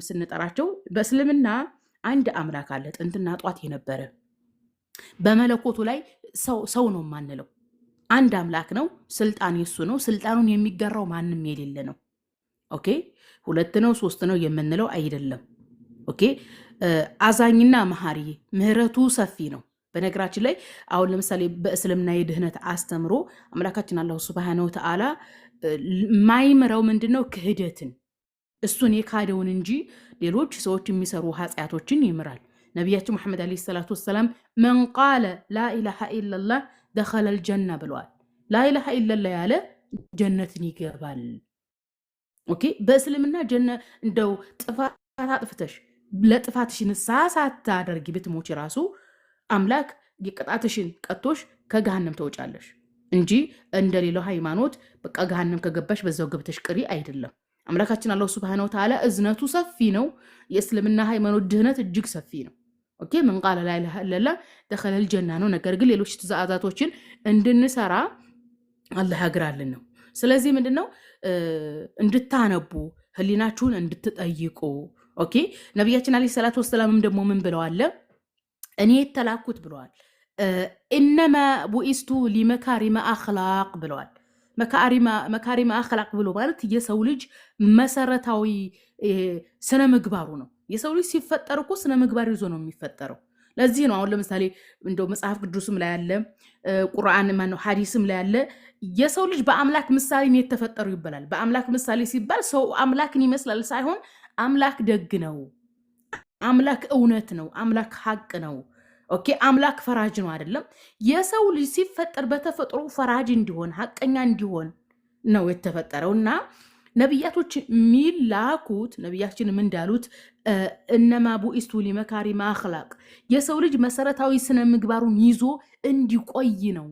ስንጠራቸው በእስልምና አንድ አምላክ አለ ጥንትና ጧት የነበረ በመለኮቱ ላይ ሰው ነው ማንለው አንድ አምላክ ነው። ስልጣን የሱ ነው። ስልጣኑን የሚጋራው ማንም የሌለ ነው። ኦኬ ሁለት ነው ሶስት ነው የምንለው አይደለም። ኦኬ አዛኝና መሐሪ ምህረቱ ሰፊ ነው። በነገራችን ላይ አሁን ለምሳሌ በእስልምና የድህነት አስተምሮ አምላካችን አላሁ ሱብሃነሁ ወተዓላ ማይምረው ምንድነው ክህደትን እሱን የካደውን እንጂ ሌሎች ሰዎች የሚሰሩ ኃጢአቶችን ይምራል። ነቢያችን መሐመድ አለይሂ ሰላቱ ወሰላም መን ቃለ ላኢላሃ ኢላላህ ደኸለል ጀና ብለዋል። ላኢላሃ ኢላላህ ያለ ጀነትን ይገባል። ኦኬ በእስልምና እንደው ጥፋት አጥፍተሽ ለጥፋትሽ ንስሐ ሳታደርጊ ብትሞቺ ራሱ አምላክ የቅጣትሽን ቀጥቶሽ ከገሃነም ተወጫለሽ እንጂ እንደሌላው ሃይማኖት በቃ ገሃነም ከገባሽ በዛው ገብተሽ ቅሪ አይደለም። አምላካችን አላሁ ሱብሃነሁ ወተዓላ እዝነቱ ሰፊ ነው። የእስልምና ሃይማኖት ድህነት እጅግ ሰፊ ነው። ኦኬ ምን ቃለ ላ ኢላሃ ኢላላህ ደኸለል ጀና ነው። ነገር ግን ሌሎች ትእዛዛቶችን እንድንሰራ አላህ ያግራልን ነው። ስለዚህ ምንድነው እንድታነቡ ህሊናችሁን እንድትጠይቁ። ኦኬ ነቢያችን አለይሂ ሰላቱ ወሰላምም ደግሞ ምን ብለዋል? እኔ የተላኩት ብለዋል ኢነማ ቡኢስቱ ሊመካሪመ አኽላቅ ብለዋል። መካሪመ አኽላቅ ብሎ ማለት የሰው ልጅ መሰረታዊ ስነ ምግባሩ ነው። የሰው ልጅ ሲፈጠር እኮ ስነ ምግባር ይዞ ነው የሚፈጠረው። ለዚህ ነው አሁን ለምሳሌ እንደው መጽሐፍ ቅዱስም ላይ ያለ ቁርአን ማነው ሐዲስም ላይ ያለ የሰው ልጅ በአምላክ ምሳሌ ነው የተፈጠሩ ይባላል። በአምላክ ምሳሌ ሲባል ሰው አምላክን ይመስላል ሳይሆን አምላክ ደግ ነው፣ አምላክ እውነት ነው፣ አምላክ ሐቅ ነው። ኦኬ አምላክ ፈራጅ ነው አይደለም። የሰው ልጅ ሲፈጠር በተፈጥሮ ፈራጅ እንዲሆን ሐቀኛ እንዲሆን ነው የተፈጠረውና ነቢያቶች ሚላኩት ነቢያችንም እንዳሉት እነማ ቡኢስቱ ሊመካሪመ አኽላቅ የሰው ልጅ መሰረታዊ ስነ ምግባሩን ይዞ እንዲቆይ ነው።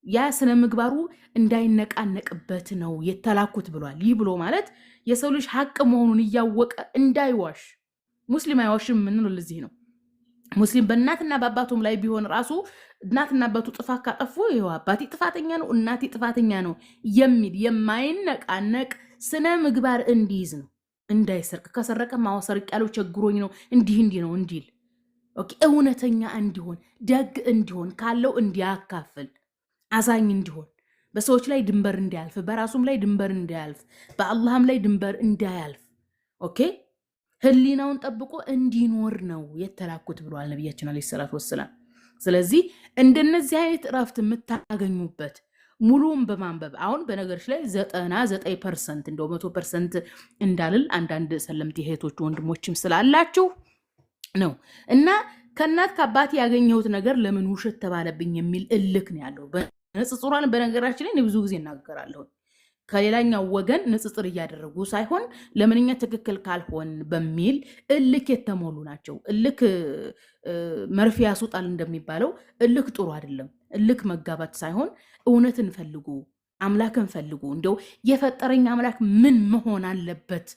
ያ ስነ ምግባሩ እንዳይነቃነቅበት ነው የተላኩት ብሏል። ይህ ብሎ ማለት የሰው ልጅ ሐቅ መሆኑን እያወቀ እንዳይዋሽ። ሙስሊም አይዋሽም ምንለው ለዚህ ነው። ሙስሊም በእናትና በአባቱም ላይ ቢሆን ራሱ እናትና አባቱ ጥፋት ካጠፉ ይኸው አባቴ ጥፋተኛ ነው እናቴ ጥፋተኛ ነው የሚል የማይነቃነቅ ስነ ምግባር እንዲይዝ ነው። እንዳይሰርቅ ከሰረቀ ማወሰርቅ ያለው ቸግሮኝ ነው እንዲህ ነው እንዲል። ኦኬ እውነተኛ እንዲሆን ደግ እንዲሆን ካለው እንዲያካፍል አዛኝ እንዲሆን በሰዎች ላይ ድንበር እንዳያልፍ በራሱም ላይ ድንበር እንዳያልፍ በአላህም ላይ ድንበር እንዳያልፍ ኦኬ ህሊናውን ጠብቆ እንዲኖር ነው የተላኩት ብለዋል ነቢያችን አለይሂ ሰላቱ ወሰላም። ስለዚህ እንደነዚህ አይነት እረፍት የምታገኙበት ሙሉውን በማንበብ አሁን በነገሮች ላይ 99% እንደው 100% እንዳልል አንዳንድ ሰለምቲ እህቶች ወንድሞችም ስላላችሁ ነው እና ከእናት ከአባቴ ያገኘሁት ነገር ለምን ውሸት ተባለብኝ የሚል እልክ ነው ያለው። በንጽጽሯን በነገራችን ላይ ብዙ ጊዜ እናገራለሁ። ከሌላኛው ወገን ንጽጽር እያደረጉ ሳይሆን ለምንኛ ትክክል ካልሆን በሚል እልክ የተሞሉ ናቸው። እልክ መርፌ ያስወጣል እንደሚባለው እልክ ጥሩ አይደለም። እልክ መጋባት ሳይሆን እውነትን ፈልጉ፣ አምላክን ፈልጉ። እንደው የፈጠረኝ አምላክ ምን መሆን አለበት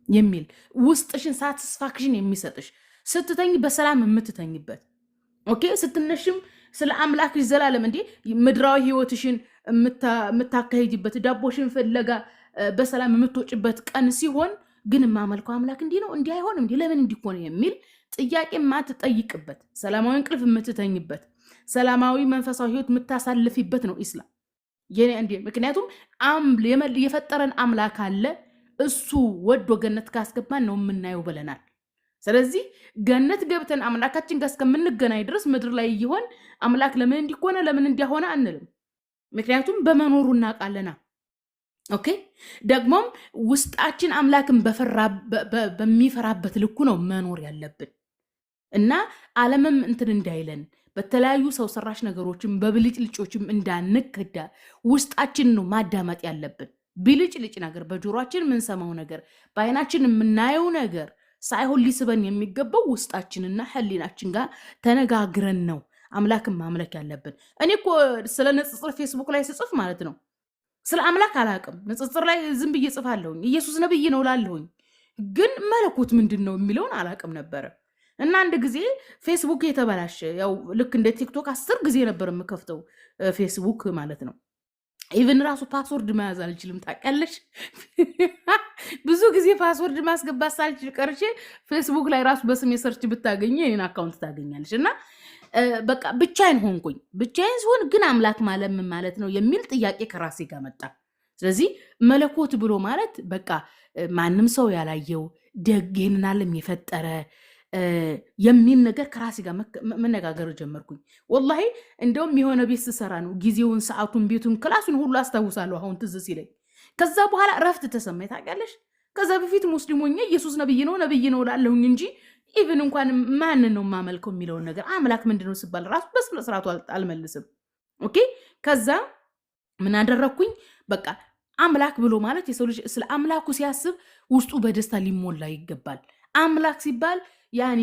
የሚል ውስጥሽን ሳቲስፋክሽን የሚሰጥሽ ስትተኝ በሰላም የምትተኝበት ኦኬ ስትነሽም ስለ አምላክሽ ዘላለም እንዴ ምድራዊ ህይወትሽን የምታካሂጅበት ዳቦሽን ፍለጋ በሰላም የምትወጭበት ቀን ሲሆን ግን ማመልከው አምላክ እንዲህ ነው እንዲህ አይሆንም እንዲህ ለምን እንዲሆን የሚል ጥያቄ ማትጠይቅበት ሰላማዊ እንቅልፍ የምትተኝበት ሰላማዊ መንፈሳዊ ህይወት የምታሳልፊበት ነው ኢስላም የኔ እንዴ። ምክንያቱም የፈጠረን አምላክ አለ እሱ ወዶ ገነት ካስገባን ነው የምናየው ብለናል። ስለዚህ ገነት ገብተን አምላካችን ጋር እስከምንገናኝ ድረስ ምድር ላይ ይሆን አምላክ ለምን እንዲሆነ ለምን እንዲሆነ አንልም። ምክንያቱም በመኖሩ እናውቃለና። ኦኬ ደግሞም ውስጣችን አምላክን በሚፈራበት ልኩ ነው መኖር ያለብን እና ዓለምም እንትን እንዳይለን በተለያዩ ሰው ሰራሽ ነገሮችም በብልጭልጮችም እንዳንከዳ ውስጣችን ነው ማዳመጥ ያለብን። ብልጭልጭ ነገር በጆሮአችን የምንሰማው ነገር በአይናችን የምናየው ነገር ሳይሆን ሊስበን የሚገባው ውስጣችንና ህሊናችን ጋር ተነጋግረን ነው አምላክን ማምለክ ያለብን። እኔ እኮ ስለ ንጽጽር ፌስቡክ ላይ ስጽፍ ማለት ነው ስለ አምላክ አላቅም። ንጽጽር ላይ ዝም ብዬ ጽፋለሁኝ። ኢየሱስ ነብይ ነው ላለሁኝ፣ ግን መለኮት ምንድን ነው የሚለውን አላቅም ነበረ። እና አንድ ጊዜ ፌስቡክ የተበላሸ ያው ልክ እንደ ቲክቶክ 10 ጊዜ ነበር የምከፍተው ፌስቡክ ማለት ነው። ኢቨን ራሱ ፓስወርድ መያዝ አልችልም ታውቂያለሽ። ብዙ ጊዜ ፓስወርድ ማስገባት ሳልችል ቀርቼ ፌስቡክ ላይ ራሱ በስሜ ሰርች ብታገኘ የኔን አካውንት ታገኛለሽ። እና በቃ ብቻዬን ሆንኩኝ። ብቻዬን ሲሆን ግን አምላክ ማለት ምን ማለት ነው የሚል ጥያቄ ከራሴ ጋር መጣ። ስለዚህ መለኮት ብሎ ማለት በቃ ማንም ሰው ያላየው ደግ ይህንን ዓለም የፈጠረ የሚል ነገር ከራሴ ጋር መነጋገር ጀመርኩኝ። ወላሂ እንደውም የሆነ ቤት ስሰራ ነው ጊዜውን፣ ሰዓቱን፣ ቤቱን፣ ክላሱን ሁሉ አስታውሳለሁ አሁን ትዝ ሲለኝ። ከዛ በኋላ እረፍት ተሰማኝ ታውቂያለሽ። ከዛ በፊት ሙስሊም ሆኜ ኢየሱስ ነብይ ነው ላለሁኝ እንጂ ኢቭን እንኳን ማንን ነው የማመልከው የሚለውን ነገር አምላክ ምንድን ነው ሲባል ራሱ በስነ ስርዓቱ አልመልስም። ኦኬ። ከዛ ምን አደረግኩኝ? በቃ አምላክ ብሎ ማለት የሰው ልጅ ስለ አምላኩ ሲያስብ ውስጡ በደስታ ሊሞላ ይገባል። አምላክ ሲባል ያኔ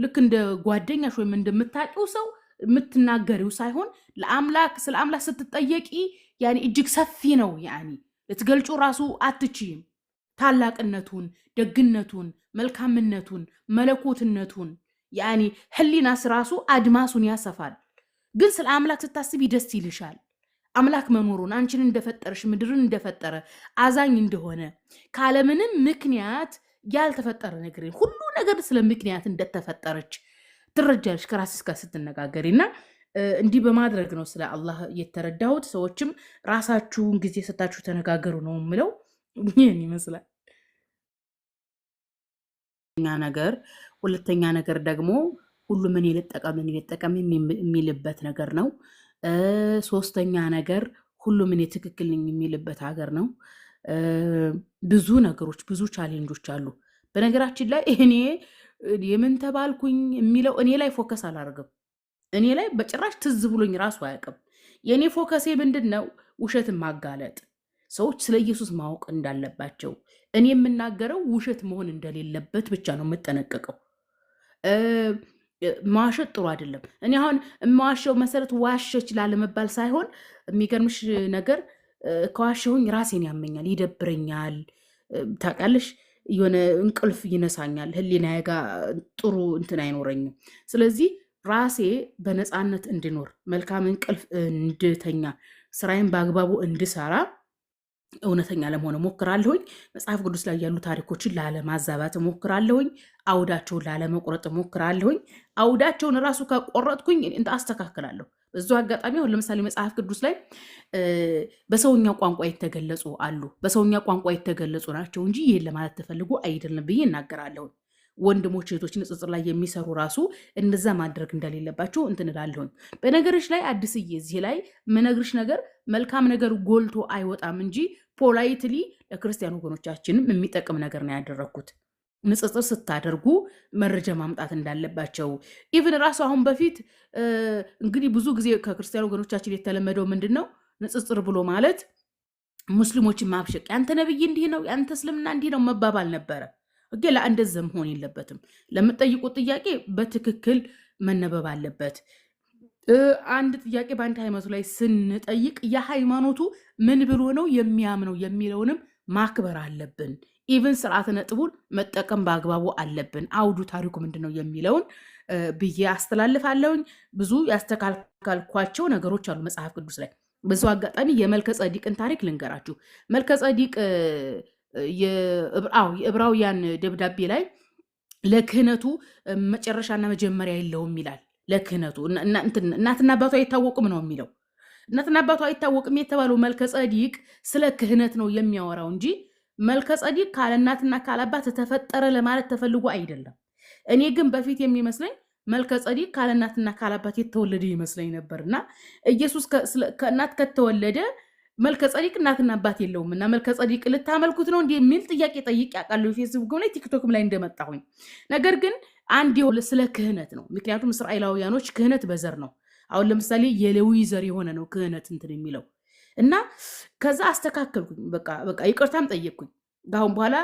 ልክ እንደ ጓደኛሽ ወይም እንደምታውቂው ሰው የምትናገሪው ሳይሆን ለአምላክ ስለ አምላክ ስትጠየቂ ያኔ እጅግ ሰፊ ነው። ያኔ ልትገልጩ ራሱ አትችይም። ታላቅነቱን፣ ደግነቱን፣ መልካምነቱን፣ መለኮትነቱን ያኔ ህሊናስ ራሱ አድማሱን ያሰፋል። ግን ስለ አምላክ ስታስቢ ደስ ይልሻል። አምላክ መኖሩን፣ አንቺን እንደፈጠረሽ፣ ምድርን እንደፈጠረ፣ አዛኝ እንደሆነ፣ ካለምንም ምክንያት ያልተፈጠረ ነገር ሁሉ ነገር ስለ ምክንያት እንደተፈጠረች ትረጃለሽ ከራስሽ ጋር ስትነጋገሪ። እና እንዲህ በማድረግ ነው ስለ አላህ የተረዳሁት። ሰዎችም ራሳችሁን ጊዜ ሰጣችሁ ተነጋገሩ ነው የምለው። ይህን ይመስላል ነገር። ሁለተኛ ነገር ደግሞ ሁሉም እኔ ልጠቀም የሚልበት ነገር ነው። ሶስተኛ ነገር ሁሉም እኔ ትክክል ነኝ የሚልበት ሀገር ነው። ብዙ ነገሮች፣ ብዙ ቻሌንጆች አሉ። በነገራችን ላይ እኔ የምን ተባልኩኝ የሚለው እኔ ላይ ፎከስ አላደርግም። እኔ ላይ በጭራሽ ትዝ ብሎኝ ራሱ አያውቅም። የእኔ ፎከሴ ምንድን ነው? ውሸትን ማጋለጥ፣ ሰዎች ስለ ኢየሱስ ማወቅ እንዳለባቸው፣ እኔ የምናገረው ውሸት መሆን እንደሌለበት ብቻ ነው የምጠነቀቀው። መዋሸት ጥሩ አይደለም። እኔ አሁን የማዋሸው መሰረት ዋሸች ላለመባል ሳይሆን የሚገርምሽ ነገር ከዋሸሁኝ ራሴን ያመኛል፣ ይደብረኛል። ታውቃለሽ፣ የሆነ እንቅልፍ ይነሳኛል፣ ህሊናዬ ጋር ጥሩ እንትን አይኖረኝም። ስለዚህ ራሴ በነፃነት እንድኖር፣ መልካም እንቅልፍ እንድተኛ፣ ስራዬን በአግባቡ እንድሰራ እውነተኛ ለመሆን እሞክራለሁኝ። መጽሐፍ ቅዱስ ላይ ያሉ ታሪኮችን ላለማዛባት እሞክራለሁኝ። አውዳቸውን ላለመቁረጥ እሞክራለሁኝ። አውዳቸውን ራሱ ከቆረጥኩኝ አስተካክላለሁ። በዙ አጋጣሚ አሁን ለምሳሌ መጽሐፍ ቅዱስ ላይ በሰውኛ ቋንቋ የተገለጹ አሉ። በሰውኛ ቋንቋ የተገለጹ ናቸው እንጂ ይህን ለማለት ተፈልጎ አይደለም ብዬ እናገራለሁኝ። ወንድሞች እህቶች ንጽጽር ላይ የሚሰሩ ራሱ እንደዛ ማድረግ እንደሌለባቸው እንትን እላለሁኝ። በነገርሽ ላይ አዲስዬ እዚህ ላይ ምነግርሽ ነገር መልካም ነገር ጎልቶ አይወጣም እንጂ ፖላይትሊ ለክርስቲያን ወገኖቻችንም የሚጠቅም ነገር ነው ያደረግኩት። ንጽጽር ስታደርጉ መረጃ ማምጣት እንዳለባቸው ኢቭን ራሱ አሁን በፊት እንግዲህ ብዙ ጊዜ ከክርስቲያን ወገኖቻችን የተለመደው ምንድን ነው? ንጽጽር ብሎ ማለት ሙስሊሞችን ማብሸቅ፣ ያንተ ነብይ እንዲህ ነው፣ ያንተ እስልምና እንዲህ ነው መባባል ነበረ። ግን እንደዛ መሆን የለበትም። ለምትጠይቁት ጥያቄ በትክክል መነበብ አለበት። አንድ ጥያቄ በአንድ ሃይማኖት ላይ ስንጠይቅ የሃይማኖቱ ምን ብሎ ነው የሚያምነው የሚለውንም ማክበር አለብን። ኢቭን ስርዓተ ነጥቡን መጠቀም በአግባቡ አለብን። አውዱ ታሪኩ ምንድን ነው የሚለውን ብዬ አስተላልፋለሁኝ። ብዙ ያስተካከልኳቸው ነገሮች አሉ መጽሐፍ ቅዱስ ላይ። በዚሁ አጋጣሚ የመልከ ጸዲቅን ታሪክ ልንገራችሁ። መልከ ጸዲቅ የዕብራውያን ደብዳቤ ላይ ለክህነቱ መጨረሻና መጀመሪያ የለውም ይላል። ለክህነቱ እናትና አባቱ አይታወቅም ነው የሚለው። እናትና አባቱ አይታወቅም የተባለው መልከ ጸዲቅ ስለ ክህነት ነው የሚያወራው እንጂ መልከ ጸዲቅ ካለ እናትና ካለ አባት ተፈጠረ ለማለት ተፈልጎ አይደለም። እኔ ግን በፊት የሚመስለኝ መልከ ጸዲቅ ካለ እናትና ካለ አባት የተወለደ ይመስለኝ ነበርና ኢየሱስ ከእናት ከተወለደ መልከ ጸዲቅ እናትና አባት የለውም እና መልከ ጸዲቅ ልታመልኩት ነው እንዲህ የሚል ጥያቄ ጠይቅ ያውቃለሁ። ፌስቡክ ላይ ቲክቶክም ላይ እንደመጣሁኝ። ነገር ግን አንድ ስለ ክህነት ነው። ምክንያቱም እስራኤላውያኖች ክህነት በዘር ነው። አሁን ለምሳሌ የሌዊ ዘር የሆነ ነው ክህነት እንትን የሚለው እና ከዛ አስተካከልኩኝ። በቃ ይቅርታም ጠየቅኩኝ። ከአሁን በኋላ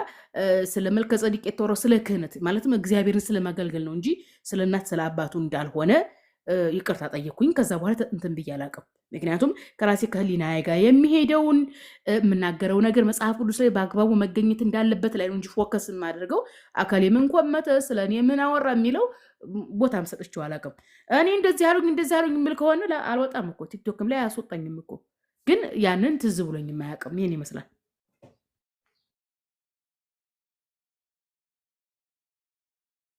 ስለ መልከ ጸዲቅ የተወራው ስለ ክህነት ማለትም እግዚአብሔርን ስለማገልገል ነው እንጂ ስለ እናት ስለ አባቱ እንዳልሆነ ይቅርታ ጠየቅኩኝ። ከዛ በኋላ እንትን ብዬ አላውቅም። ምክንያቱም ከራሴ ከህሊናዬ ጋር የሚሄደውን የምናገረው ነገር መጽሐፍ ቅዱስ ላይ በአግባቡ መገኘት እንዳለበት ላይ ነው እንጂ ፎከስ የማደርገው አካሌ ምን ኮመተ ስለ እኔ ምን አወራ የሚለው ቦታም ሰጥቼው አላውቅም። እኔ እንደዚህ አሉኝ የሚል ከሆነ አልወጣም እኮ ቲክቶክም ላይ አያስወጣኝም እኮ። ግን ያንን ትዝ ብሎኝ የማያውቅም። ይህን ይመስላል።